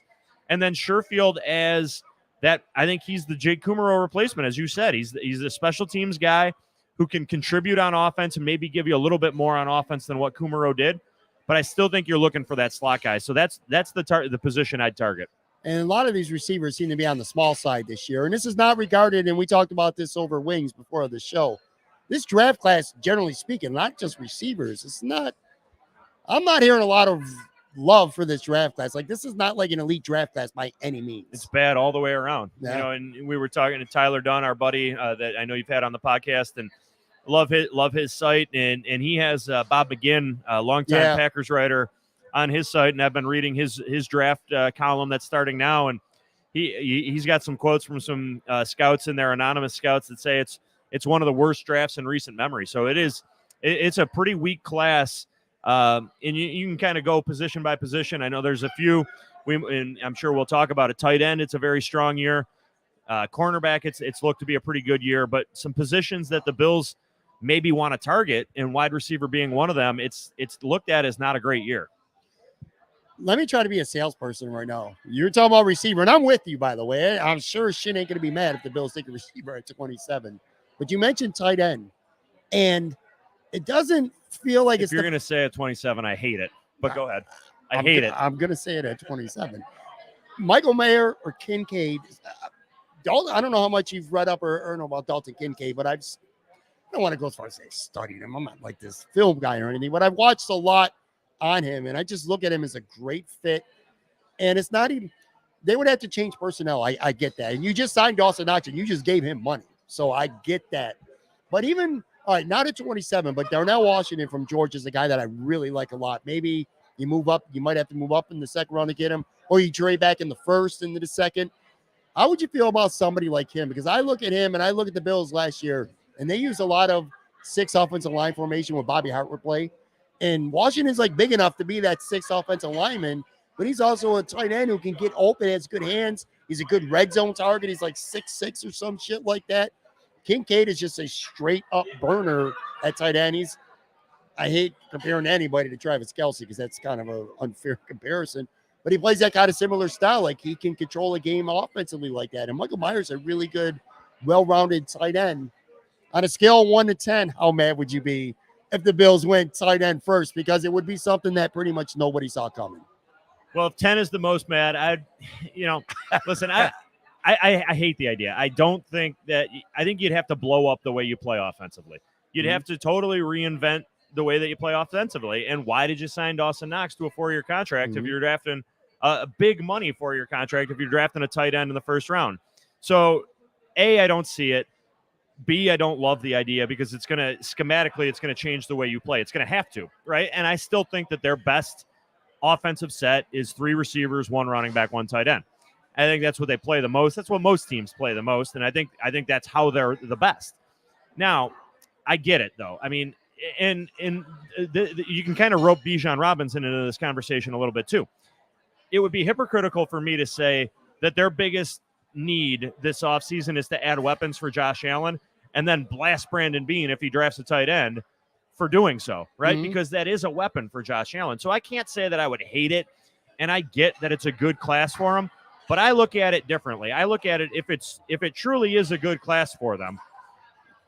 And then Sherfield as that, I think he's the Jake Kumaro replacement. As you said, he's a special teams guy who can contribute on offense and maybe give you a little bit more on offense than what Kumaro did. But I still think you're looking for that slot guy. So that's the position I'd target. And a lot of these receivers seem to be on the small side this year. And this is not regarded, and we talked about this over Wings before the show. This draft class, generally speaking, not just receivers, I'm not hearing a lot of love for this draft class. Like, this is not like an elite draft class by any means. It's bad all the way around. Yeah. And we were talking to Tyler Dunn, our buddy that I know you've had on the podcast, and love his site. And he has Bob McGinn, a longtime Packers writer, on his site, and I've been reading his draft column that's starting now, and he's got some quotes from some scouts in there, anonymous scouts, that say it's one of the worst drafts in recent memory. So it's a pretty weak class. And you can kind of go position by position. I know there's a few, and I'm sure we'll talk about a tight end. It's a very strong year. Cornerback, it's looked to be a pretty good year, but some positions that the Bills maybe want to target, and wide receiver being one of them, it's looked at as not a great year. Let me try to be a salesperson right now. You're talking about receiver, and I'm with you, by the way. I'm sure shit ain't going to be mad if the Bills take a receiver at 27. But you mentioned tight end, and it doesn't feel like if you're going to say at 27, I hate it. But go ahead. I hate it. I'm going to say it at 27. Michael Mayer or Kincaid. I don't know how much you've read up or know about Dalton Kincaid, but I don't want to go as far as say studied him. I'm not like this film guy or anything, but I've watched a lot on him, and I just look at him as a great fit. And it's not even, they would have to change personnel. I get that. And you just signed Dawson Knox, and you just gave him money. So I get that. But even, all right, not at 27, but Darnell Washington from Georgia is a guy that I really like a lot. Maybe you move up, you might have to move up in the second round to get him, or you trade back in the first into the second. How would you feel about somebody like him? Because I look at him and I look at the Bills last year, and they used a lot of 6 offensive line formation with Bobby Hart would play. And Washington's like big enough to be that 6th offensive lineman, but he's also a tight end who can get open, has good hands. He's a good red zone target. He's like 6'6" or some shit like that. Kincaid is just a straight up burner at tight end. I hate comparing anybody to Travis Kelce because that's kind of an unfair comparison, but he plays that kind of similar style. Like, he can control a game offensively like that. And Michael Myers is a really good, well-rounded tight end. On a scale of 1 to 10, how mad would you be if the Bills went tight end first? Because it would be something that pretty much nobody saw coming. Well, if 10 is the most mad, listen, I hate the idea. I think you'd have to blow up the way you play offensively. You'd have to totally reinvent the way that you play offensively. And why did you sign Dawson Knox to a 4-year contract if you're drafting a big money 4-year contract if you're drafting a tight end in the first round? So, A, I don't see it. B, I don't love the idea because it's going to change the way you play. It's going to have to, right? And I still think that their best offensive set is 3 receivers, 1 running back, 1 tight end. I think that's what they play the most. That's what most teams play the most, and I think that's how they're the best. Now, I get it though. I mean, and you can kind of rope Bijan Robinson into this conversation a little bit too. It would be hypocritical for me to say that their biggest need this offseason is to add weapons for Josh Allen and then blast Brandon Beane if he drafts a tight end for doing so, right? Because that is a weapon for Josh Allen. So I can't say that I would hate it, and I get that it's a good class for him, but I look at it differently. I look at it, if it truly is a good class for them,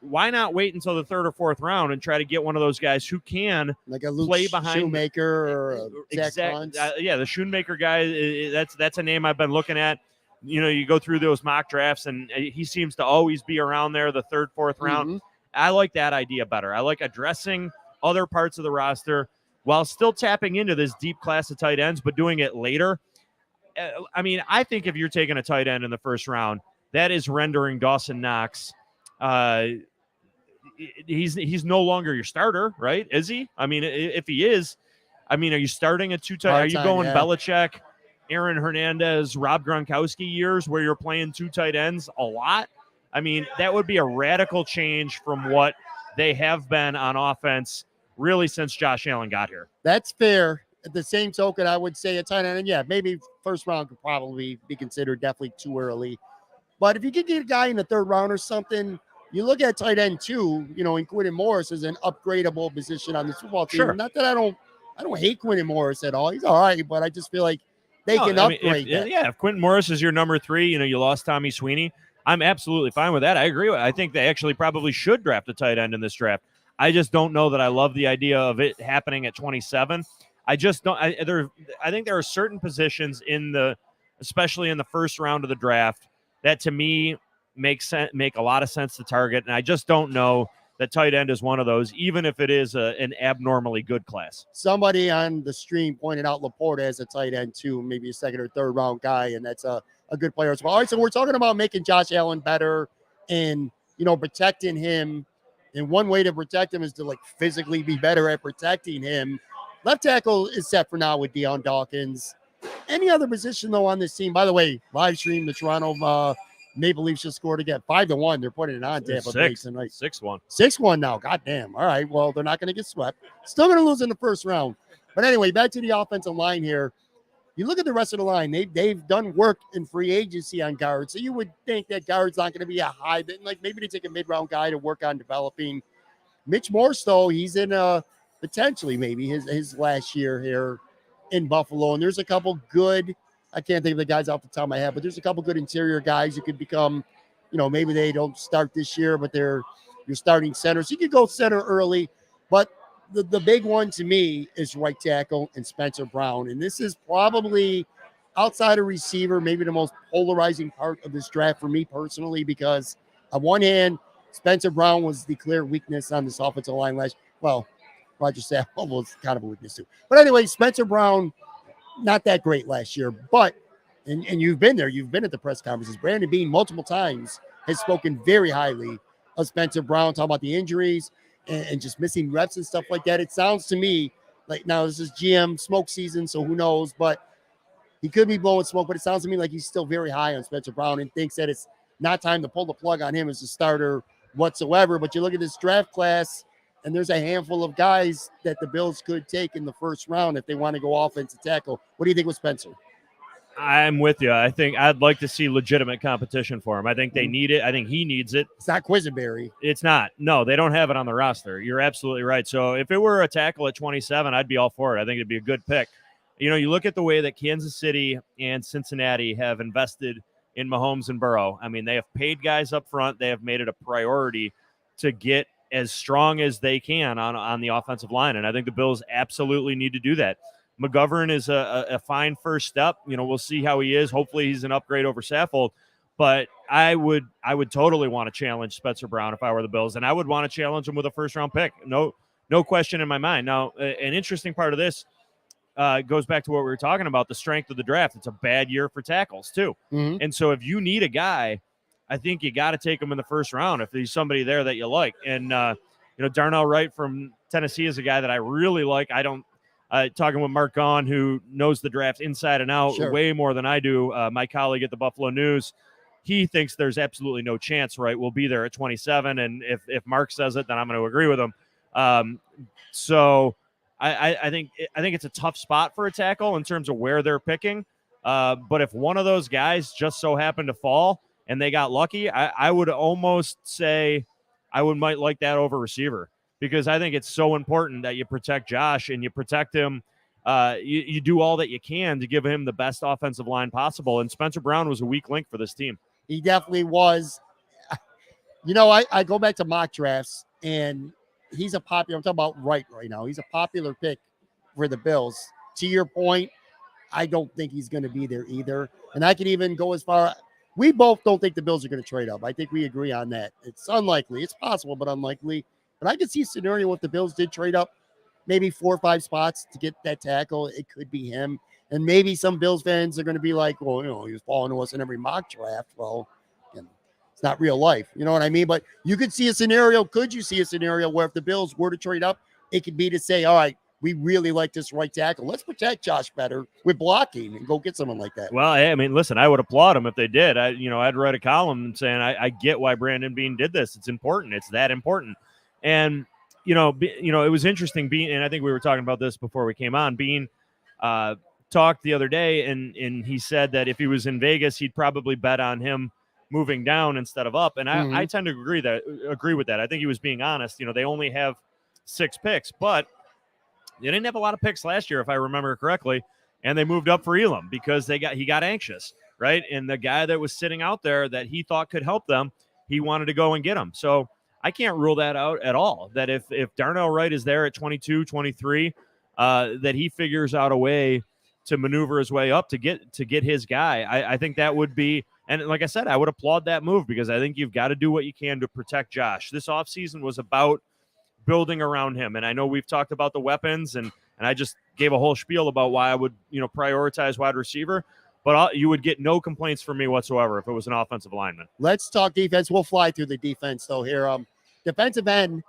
why not wait until the 3rd or 4th round and try to get one of those guys who can like a Luke play behind Shoemaker or a Zach Hunt? The Shoemaker guy, that's a name I've been looking at. You go through those mock drafts, and he seems to always be around there, the 3rd, 4th round. I like that idea better. I like addressing other parts of the roster while still tapping into this deep class of tight ends, but doing it later. I mean, I think if you're taking a tight end in the 1st round, that is rendering Dawson Knox. He's no longer your starter, right? Is he? I mean, if he is, are you starting a 2 tight? Are you going Belichick, Aaron Hernandez, Rob Gronkowski years where you're playing 2 tight ends a lot? I mean, that would be a radical change from what they have been on offense really since Josh Allen got here. That's fair. At the same token, I would say a tight end, and yeah, maybe first round could probably be considered definitely too early. But if you could get a guy in the third round or something, you look at tight end too, and Quentin Morris is an upgradable position on this football team. Sure. Not that I don't hate Quentin Morris at all. He's all right, but I just feel like they can upgrade that. Yeah, if Quentin Morris is your number 3, you lost Tommy Sweeney, I'm absolutely fine with that. I agree with it. I think they actually probably should draft a tight end in this draft. I just don't know that I love the idea of it happening at 27. I just don't. I think there are certain positions especially in the first round of the draft, that to me make a lot of sense to target, and I just don't know that tight end is one of those, even if it is an abnormally good class. Somebody on the stream pointed out Laporta as a tight end too, maybe a second or third round guy, and that's a good player as well. All right, so we're talking about making Josh Allen better and protecting him. And one way to protect him is to physically be better at protecting him. Left tackle is set for now with Deion Dawkins. Any other position though on this team? By the way, live stream, the Toronto Maple Leafs just scored again, 5-1. They're putting it on Tampa Bay tonight. 6-1. 6-1 now. Goddamn. All right. Well, they're not going to get swept. Still going to lose in the first round. But anyway, back to the offensive line here. You look at the rest of the line. They've done work in free agency on guards. So you would think that guard's not going to be a high. Maybe they take a mid-round guy to work on developing. Mitch Morse, though, he's in potentially maybe his last year here in Buffalo. And there's a couple good, I can't think of the guys off the top of my head, but there's a couple good interior guys who could become, maybe they don't start this year, but they're your starting center. So you could go center early. But the big one to me is right tackle and Spencer Brown. And this is probably outside of receiver, maybe the most polarizing part of this draft for me personally, because on one hand, Spencer Brown was the clear weakness on this offensive line last. Well, Roger Saffold was kind of a weakness too. But anyway, Spencer Brown, not that great last year. But, and you've been there, you've been at the press conferences. Brandon Beane multiple times has spoken very highly of Spencer Brown, talking about the injuries and just missing reps and stuff like that. It sounds to me like, now this is GM smoke season, so who knows, but he could be blowing smoke, but it sounds to me like he's still very high on Spencer Brown and thinks that it's not time to pull the plug on him as a starter whatsoever. But you look at this draft class, and there's a handful of guys that the Bills could take in the first round if they want to go offensive tackle. What do you think with Spencer? I'm with you. I think I'd like to see legitimate competition for him. I think they need it. I think he needs it. It's not Quisenberry. It's not. No, they don't have it on the roster. You're absolutely right. So if it were a tackle at 27, I'd be all for it. I think it'd be a good pick. You look at the way that Kansas City and Cincinnati have invested in Mahomes and Burrow. I mean, they have paid guys up front. They have made it a priority to get as strong as they can on the offensive line. And I think the Bills absolutely need to do that. McGovern is a fine first step. We'll see how he is. Hopefully he's an upgrade over Saffold. But I would totally want to challenge Spencer Brown if I were the Bills. And I would want to challenge him with a first-round pick. No question in my mind. Now, an interesting part of this goes back to what we were talking about, the strength of the draft. It's a bad year for tackles, too. Mm-hmm. And so if you need a guy, I think you got to take him in the first round if there's somebody there that you like. And, Darnell Wright from Tennessee is a guy that I really like. Talking with Mark Gaughan, who knows the draft inside and out way more than I do, my colleague at the Buffalo News, he thinks there's absolutely no chance Wright will be there at 27. And if Mark says it, then I'm going to agree with him. So I think it's a tough spot for a tackle in terms of where they're picking. But if one of those guys just so happened to fall and they got lucky, I would almost say I might like that over receiver, because I think it's so important that you protect Josh and you protect him. You do all that you can to give him the best offensive line possible. And Spencer Brown was a weak link for this team. He definitely was. I go back to mock drafts, and he's a popular. I'm talking about right now. He's a popular pick for the Bills. To your point, I don't think he's going to be there either. And I can even go as far. We both don't think the Bills are going to trade up. I think we agree on that. It's unlikely. It's possible, but unlikely. But I could see a scenario if the Bills did trade up maybe 4 or 5 spots to get that tackle. It could be him. And maybe some Bills fans are going to be like, well, he was falling to us in every mock draft. Well, it's not real life. You know what I mean? But you could see a scenario. Could you see a scenario where if the Bills were to trade up, it could be to say, all right, we really like this right tackle. Let's protect Josh better with blocking and go get someone like that. Well, I mean, listen, I would applaud them if they did. I'd write a column saying I get why Brandon Beane did this. It's important. It's that important. And, it was interesting. Beane, and I think we were talking about this before we came on. Beane talked the other day, and he said that if he was in Vegas, he'd probably bet on him moving down instead of up. And I tend to agree with that. I think he was being honest. They only have 6 picks, but they didn't have a lot of picks last year, if I remember correctly, and they moved up for Elam because he got anxious, right? And the guy that was sitting out there that he thought could help them, he wanted to go and get him. So I can't rule that out at all, that if Darnell Wright is there at 22, 23, that he figures out a way to maneuver his way up to get his guy. I think that would be, and like I said, I would applaud that move because I think you've got to do what you can to protect Josh. This offseason was about building around him. And I know we've talked about the weapons, and I just gave a whole spiel about why I would, prioritize wide receiver, but you would get no complaints from me whatsoever if it was an offensive lineman. Let's talk defense. We'll fly through the defense though here. Defensive end,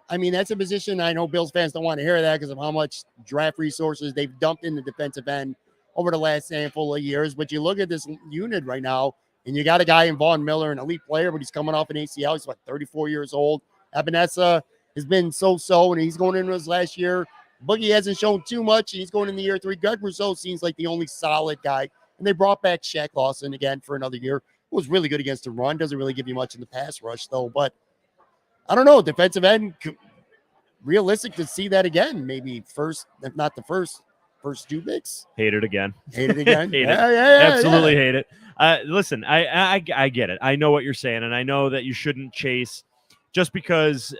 I mean, that's a position I know Bills fans don't want to hear that because of how much draft resources they've dumped in the defensive end over the last handful of years. But you look at this unit right now, and you got a guy in Vaughn Miller, an elite player, but he's coming off an ACL. He's 34 years old. Ebenesa has been so-so, and he's going into his last year. Boogie hasn't shown too much, and he's going into year 3. Greg Rousseau seems like the only solid guy. And they brought back Shaq Lawson again for another year. Who was really good against the run. Doesn't really give you much in the pass rush, though. But I don't know. Defensive end, realistic to see that again. Maybe first, if not the first 2 picks. Hate it again. Hate it again. Hate it. Absolutely hate it. Listen, I get it. I know what you're saying, and I know that you shouldn't chase just because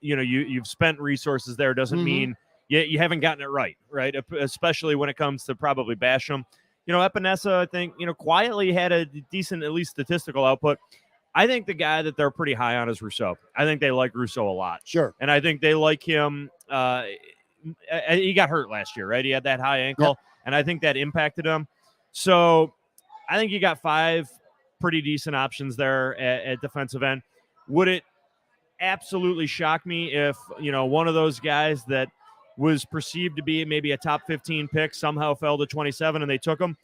you've spent resources there doesn't mean you haven't gotten it right, especially when it comes to probably Basham. Epenesa, I think, quietly had a decent, at least statistical output. I think the guy that they're pretty high on is Rousseau. I think they like Rousseau a lot. Sure. And I think they like him. He got hurt last year, right? He had that high ankle, and I think that impacted him. So I think you got 5 pretty decent options there at defensive end. Would it absolutely shock me if, one of those guys that was perceived to be maybe a top 15 pick somehow fell to 27 and they took him?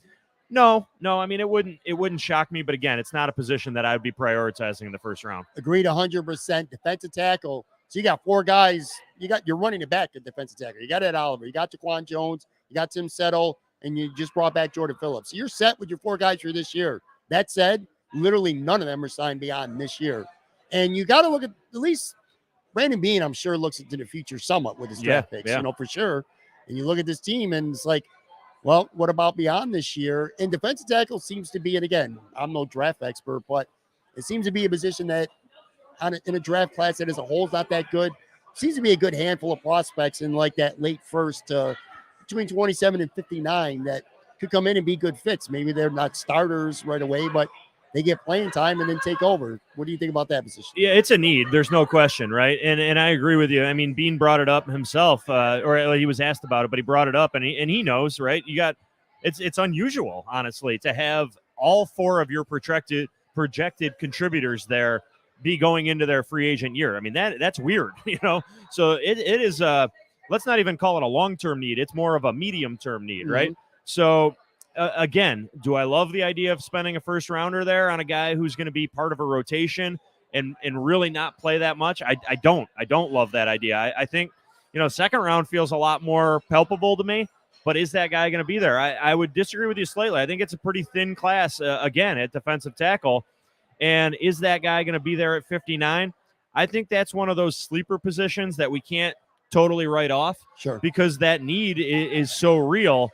No. I mean, it wouldn't shock me, but again, it's not a position that I would be prioritizing in the first round. Agreed 100%. Defensive tackle. So you got 4 guys. You're running it back at defensive tackle. You got Ed Oliver. You got Jaquan Jones. You got Tim Settle. And you just brought back Jordan Phillips. So you're set with your 4 guys for this year. That said, literally none of them are signed beyond this year. And you got to look at least Brandon Beane, I'm sure, looks into the future somewhat with his draft picks, for sure. And you look at this team and it's like, well, what about beyond this year? And defensive tackle seems to be, and again, I'm no draft expert, but it seems to be a position that in a draft class that as a whole is not that good. Seems to be a good handful of prospects in like that late first between 27 and 59 that could come in and be good fits. Maybe they're not starters right away, but they get playing time and then take over. What do you think about that position? Yeah, it's a need. There's no question, right? And I agree with you. I mean, Bean brought it up himself, or he was asked about it, but he brought it up, and he knows, right? It's unusual, honestly, to have all 4 of your projected contributors there be going into their free agent year. I mean, that's weird, So it is let's not even call it a long-term need. It's more of a medium-term need, right? So again, do I love the idea of spending a first rounder there on a guy who's going to be part of a rotation and really not play that much? I don't love that idea. I think, second round feels a lot more palpable to me, but is that guy going to be there? I would disagree with you slightly. I think it's a pretty thin class, again, at defensive tackle. And is that guy going to be there at 59? I think that's one of those sleeper positions that we can't totally write off. Sure. Because that need is so real.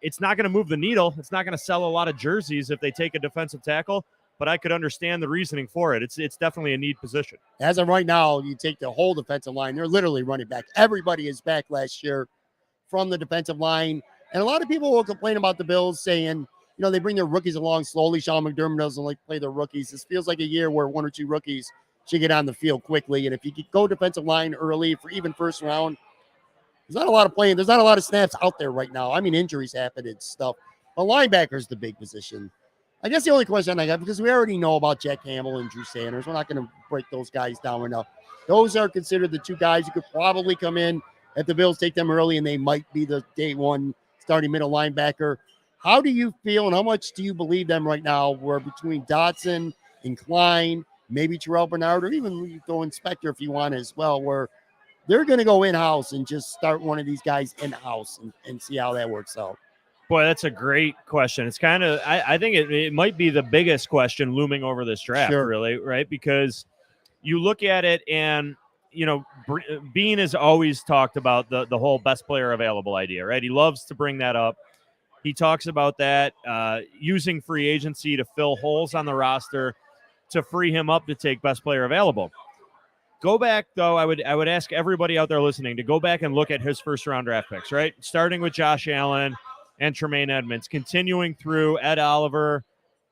It's not going to move the needle. It's not going to sell a lot of jerseys if they take a defensive tackle, but I could understand the reasoning for it. It's definitely a need position. As of right now, you take the whole defensive line. They're literally running back. Everybody is back last year from the defensive line. And a lot of people will complain about the Bills saying, they bring their rookies along slowly. Sean McDermott doesn't like to play their rookies. This feels like a year where 1 or 2 rookies should get on the field quickly. And if you could go defensive line early for even first round, there's not a lot of playing. There's not a lot of snaps out there right now. I mean, injuries happen and stuff. But linebacker is the big position. I guess the only question I got, because we already know about Jack Campbell and Drew Sanders, we're not going to break those guys down right now. Those are considered the 2 guys who could probably come in if the Bills take them early, and they might be the day 1 starting middle linebacker. How do you feel, and how much do you believe them right now? Where between Dotson and Klein, maybe Terrell Bernard, or even you throw in Spector if you want as well, where they're going to go in-house and just start one of these guys in-house and see how that works out. Boy, that's a great question. It's kind of, I think it might be the biggest question looming over this draft, really, right? Because you look at it and, Bean has always talked about the whole best player available idea, right? He loves to bring that up. He talks about that, using free agency to fill holes on the roster to free him up to take best player available. Go back, though, I would ask everybody out there listening to go back and look at his first-round draft picks, right? Starting with Josh Allen and Tremaine Edmonds, continuing through Ed Oliver,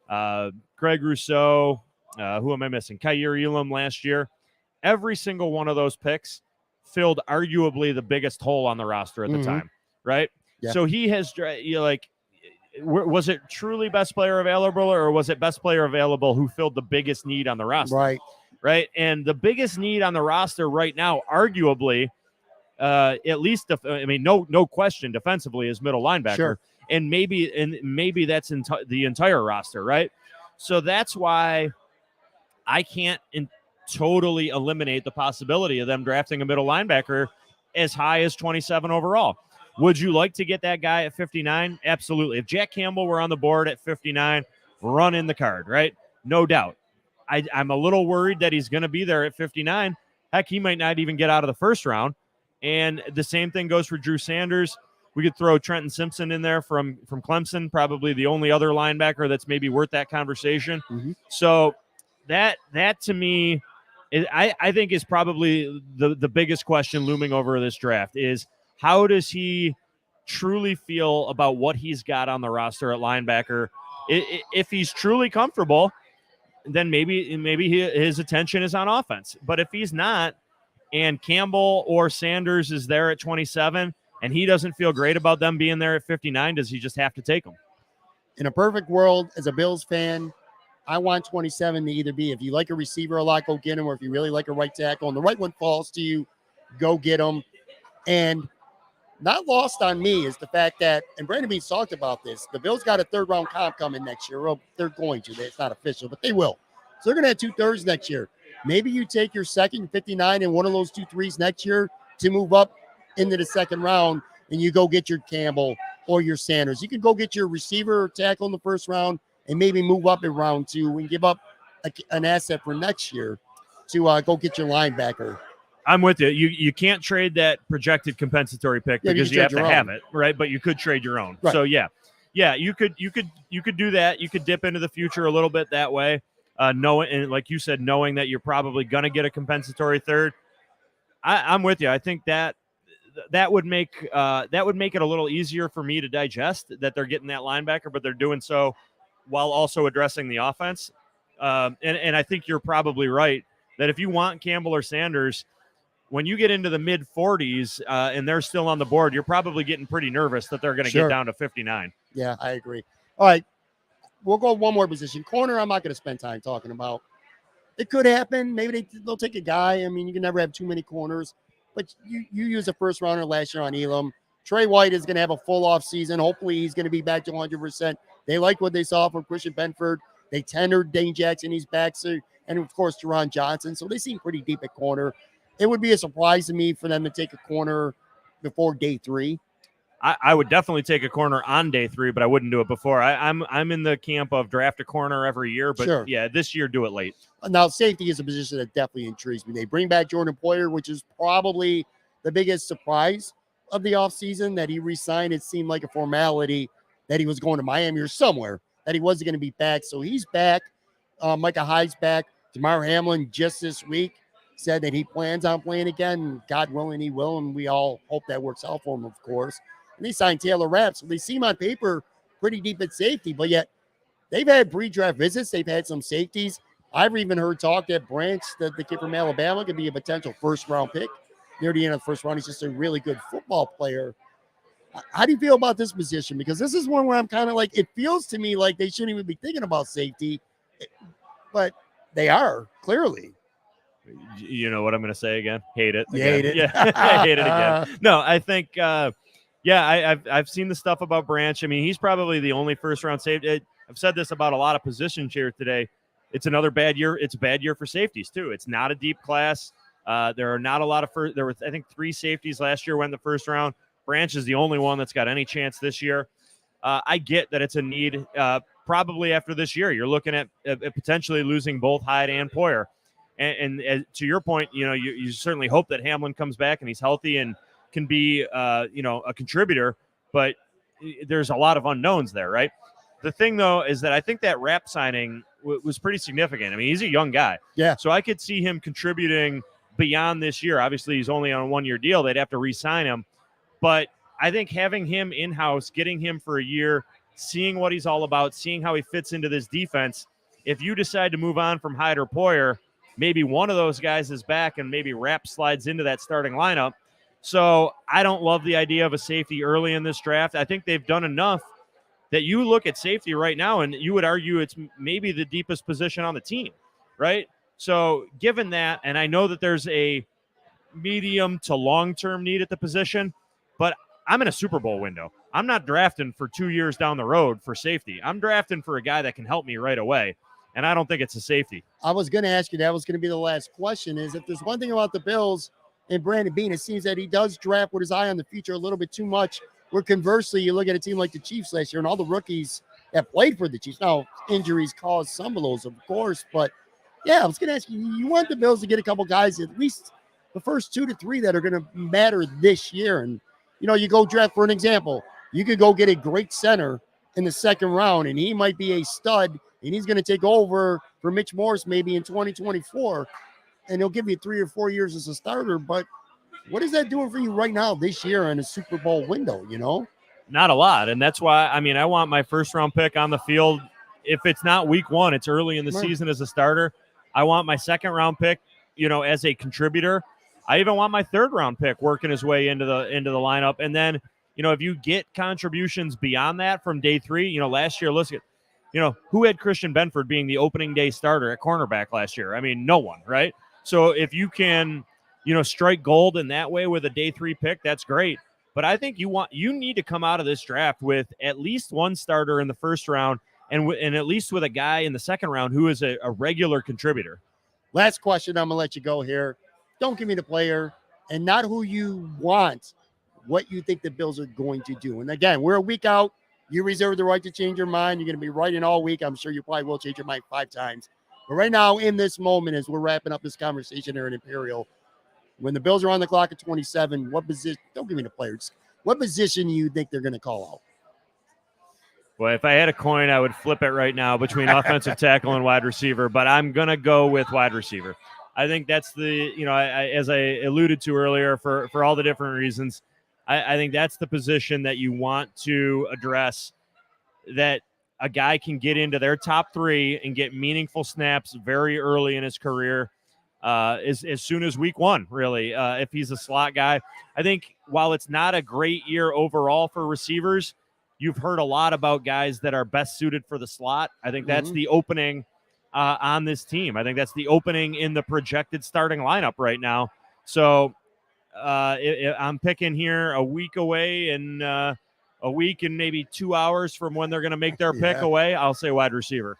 Greg Rousseau, who am I missing? Kyer Elam last year. Every single one of those picks filled arguably the biggest hole on the roster at the time, right? Yeah. So he has, was it truly best player available, or was it best player available who filled the biggest need on the roster? Right. And the biggest need on the roster right now, arguably, at least, no question, defensively is middle linebacker. Sure. And maybe that's the entire roster, right? So that's why I can't totally eliminate the possibility of them drafting a middle linebacker as high as 27 overall. Would you like to get that guy at 59? Absolutely. If Jack Campbell were on the board at 59, run in the card, right? No doubt. I'm a little worried that he's going to be there at 59. Heck, he might not even get out of the first round. And the same thing goes for Drew Sanders. We could throw Trenton Simpson in there from Clemson, probably the only other linebacker that's maybe worth that conversation. Mm-hmm. So that to me, I think is probably the biggest question looming over this draft is how does he truly feel about what he's got on the roster at linebacker? If he's truly comfortable, then maybe his attention is on offense. But if he's not, and Campbell or Sanders is there at 27, and he doesn't feel great about them being there at 59, does he just have to take them? In a perfect world, as a Bills fan, I want 27 to either be, if you like a receiver a lot, go get him, or if you really like a right tackle and the right one falls to you, go get him. And not lost on me is the fact that, and Brandon Beans talked about this, the Bills got a third-round comp coming next year. Well, they're going to. It's not official, but they will. So they're going to have 2 thirds next year. Maybe you take your second 59 and one of those 2 threes next year to move up into the second round, and you go get your Campbell or your Sanders. You can go get your receiver or tackle in the first round and maybe move up in round 2 and give up an asset for next year to go get your linebacker. I'm with you. You can't trade that projected compensatory pick because you have to have it, right? But you could trade your own. Right. So yeah, you could do that. You could dip into the future a little bit that way. Knowing, and like you said, knowing that you're probably going to get a compensatory third. I'm with you. I think that would make it a little easier for me to digest that they're getting that linebacker, but they're doing so while also addressing the offense. And I think you're probably right that if you want Campbell or Sanders, when you get into the mid 40s and they're still on the board, you're probably getting pretty nervous that they're going to get down to 59. Yeah, I agree. All right. We'll go one more position. Corner, I'm not going to spend time talking about. It could happen. Maybe they'll take a guy. I mean, you can never have too many corners. But you use a first rounder last year on Elam. Trey White is going to have a full off season. Hopefully he's going to be back to 100%. They like what they saw from Christian Benford. They tendered Dane Jackson. He's back. So, and, of course, Teron Johnson. So they seem pretty deep at corner. It would be a surprise to me for them to take a corner before day 3. I would definitely take a corner on day 3, but I wouldn't do it before. I'm in the camp of draft a corner every year, but yeah, this year do it late. Now, safety is a position that definitely intrigues me. They bring back Jordan Poyer, which is probably the biggest surprise of the offseason that he re-signed. It seemed like a formality that he was going to Miami or somewhere, that he wasn't going to be back. So he's back. Micah Hyde's back. Damar Hamlin just this week said that he plans on playing again. God willing, he will, and we all hope that works out for him, of course. And they signed Taylor Rapp, so they seem on paper pretty deep at safety, but yet they've had pre-draft visits. They've had some safeties. I've even heard talk that Branch, the kid from Alabama, could be a potential first-round pick near the end of the first round. He's just a really good football player. How do you feel about this position? Because this is one where I'm kind of like, it feels to me like they shouldn't even be thinking about safety, but they are, clearly. You know what I'm going to say again? Hate it. You hate it? Yeah, I hate it again. No, I think I've seen the stuff about Branch. I mean, he's probably the only first-round safety. I've said this about a lot of positions here today. It's another bad year. It's a bad year for safeties, too. It's not a deep class. There are not a lot of first. There were, I think, 3 safeties last year went in the first round. Branch is the only one that's got any chance this year. I get that it's a need. Probably after this year, you're looking at potentially losing both Hyde and Poyer. And to your point, you certainly hope that Hamlin comes back and he's healthy and can be, a contributor. But there's a lot of unknowns there, right? The thing, though, is that I think that Rapp signing was pretty significant. I mean, he's a young guy. Yeah. So I could see him contributing beyond this year. Obviously, he's only on a 1-year deal. They'd have to re-sign him. But I think having him in-house, getting him for a year, seeing what he's all about, seeing how he fits into this defense, if you decide to move on from Hyde or Poyer, maybe one of those guys is back and maybe Rapp slides into that starting lineup. So I don't love the idea of a safety early in this draft. I think they've done enough that you look at safety right now and you would argue it's maybe the deepest position on the team, right? So given that, and I know that there's a medium to long-term need at the position, but I'm in a Super Bowl window. I'm not drafting for 2 years down the road for safety. I'm drafting for a guy that can help me right away, and I don't think it's a safety. I was going to ask you, that was going to be the last question, is if there's one thing about the Bills and Brandon Beane, it seems that he does draft with his eye on the future a little bit too much, where conversely, you look at a team like the Chiefs last year and all the rookies that played for the Chiefs. Now, injuries caused some of those, of course, but yeah, I was going to ask you, you want the Bills to get a couple guys, at least the first 2 to 3 that are going to matter this year. And, you go draft, for an example, you could go get a great center in the second round, and he might be a stud, and he's going to take over for Mitch Morse maybe in 2024, and he'll give you 3 or 4 years as a starter. But what is that doing for you right now this year in a Super Bowl window, Not a lot, and that's why, I want my first-round pick on the field. If it's not week 1, it's early in the season as a starter. I want my second-round pick, as a contributor. I even want my third-round pick working his way into the lineup. And then, if you get contributions beyond that from day 3, last year, listen, who had Christian Benford being the opening day starter at cornerback last year? No one, right? So if you can, strike gold in that way with a day 3 pick, that's great. But I think you need to come out of this draft with at least one starter in the first round and at least with a guy in the second round who is a regular contributor. Last question, I'm going to let you go here. Don't give me the player and not who you want, what you think the Bills are going to do. And again, we're a week out. You reserve the right to change your mind. You're going to be writing all week. I'm sure you probably will change your mind 5 times. But right now, in this moment, as we're wrapping up this conversation here at Imperial, when the Bills are on the clock at 27, what position, don't give me the players, what position do you think they're going to call out? Well, if I had a coin, I would flip it right now between offensive tackle and wide receiver, but I'm going to go with wide receiver. I think that's as I alluded to earlier, for all the different reasons, I think that's the position that you want to address, that a guy can get into their top 3 and get meaningful snaps very early in his career, as soon as week 1, really, if he's a slot guy. I think while it's not a great year overall for receivers, you've heard a lot about guys that are best suited for the slot. I think that's the opening on this team. I think that's the opening in the projected starting lineup right now. So I'm picking here a week away and a week and maybe 2 hours from when they're going to make their pick away. I'll say wide receiver.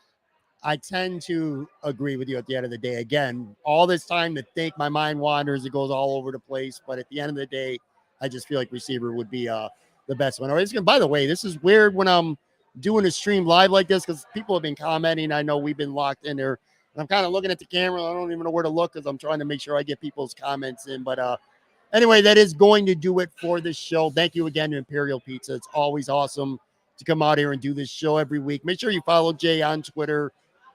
I tend to agree with you at the end of the day. Again, all this time to think, my mind wanders. It goes all over the place. But at the end of the day, I just feel like receiver would be the best one. By the way, this is weird when I'm doing a stream live like this because people have been commenting. I know we've been locked in there. And I'm kind of looking at the camera. I don't even know where to look because I'm trying to make sure I get people's comments in. But anyway, that is going to do it for this show. Thank you again to Imperial Pizza. It's always awesome to come out here and do this show every week. Make sure you follow Jay on Twitter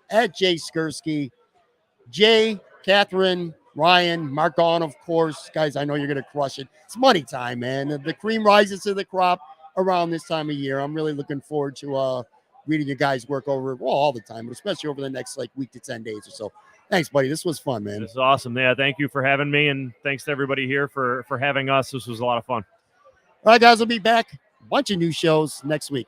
at Jay Skurski. Jay, Catherine, Ryan, Mark on, of course. Guys, I know you're going to crush it. It's money time, man. The cream rises to the crop around this time of year. I'm really looking forward to reading your guys' work all the time, but especially over the next week to 10 days or so. Thanks, buddy. This was fun, man. This is awesome. Yeah, thank you for having me, and thanks to everybody here for having us. This was a lot of fun. All right, guys, we'll be back. A bunch of new shows next week.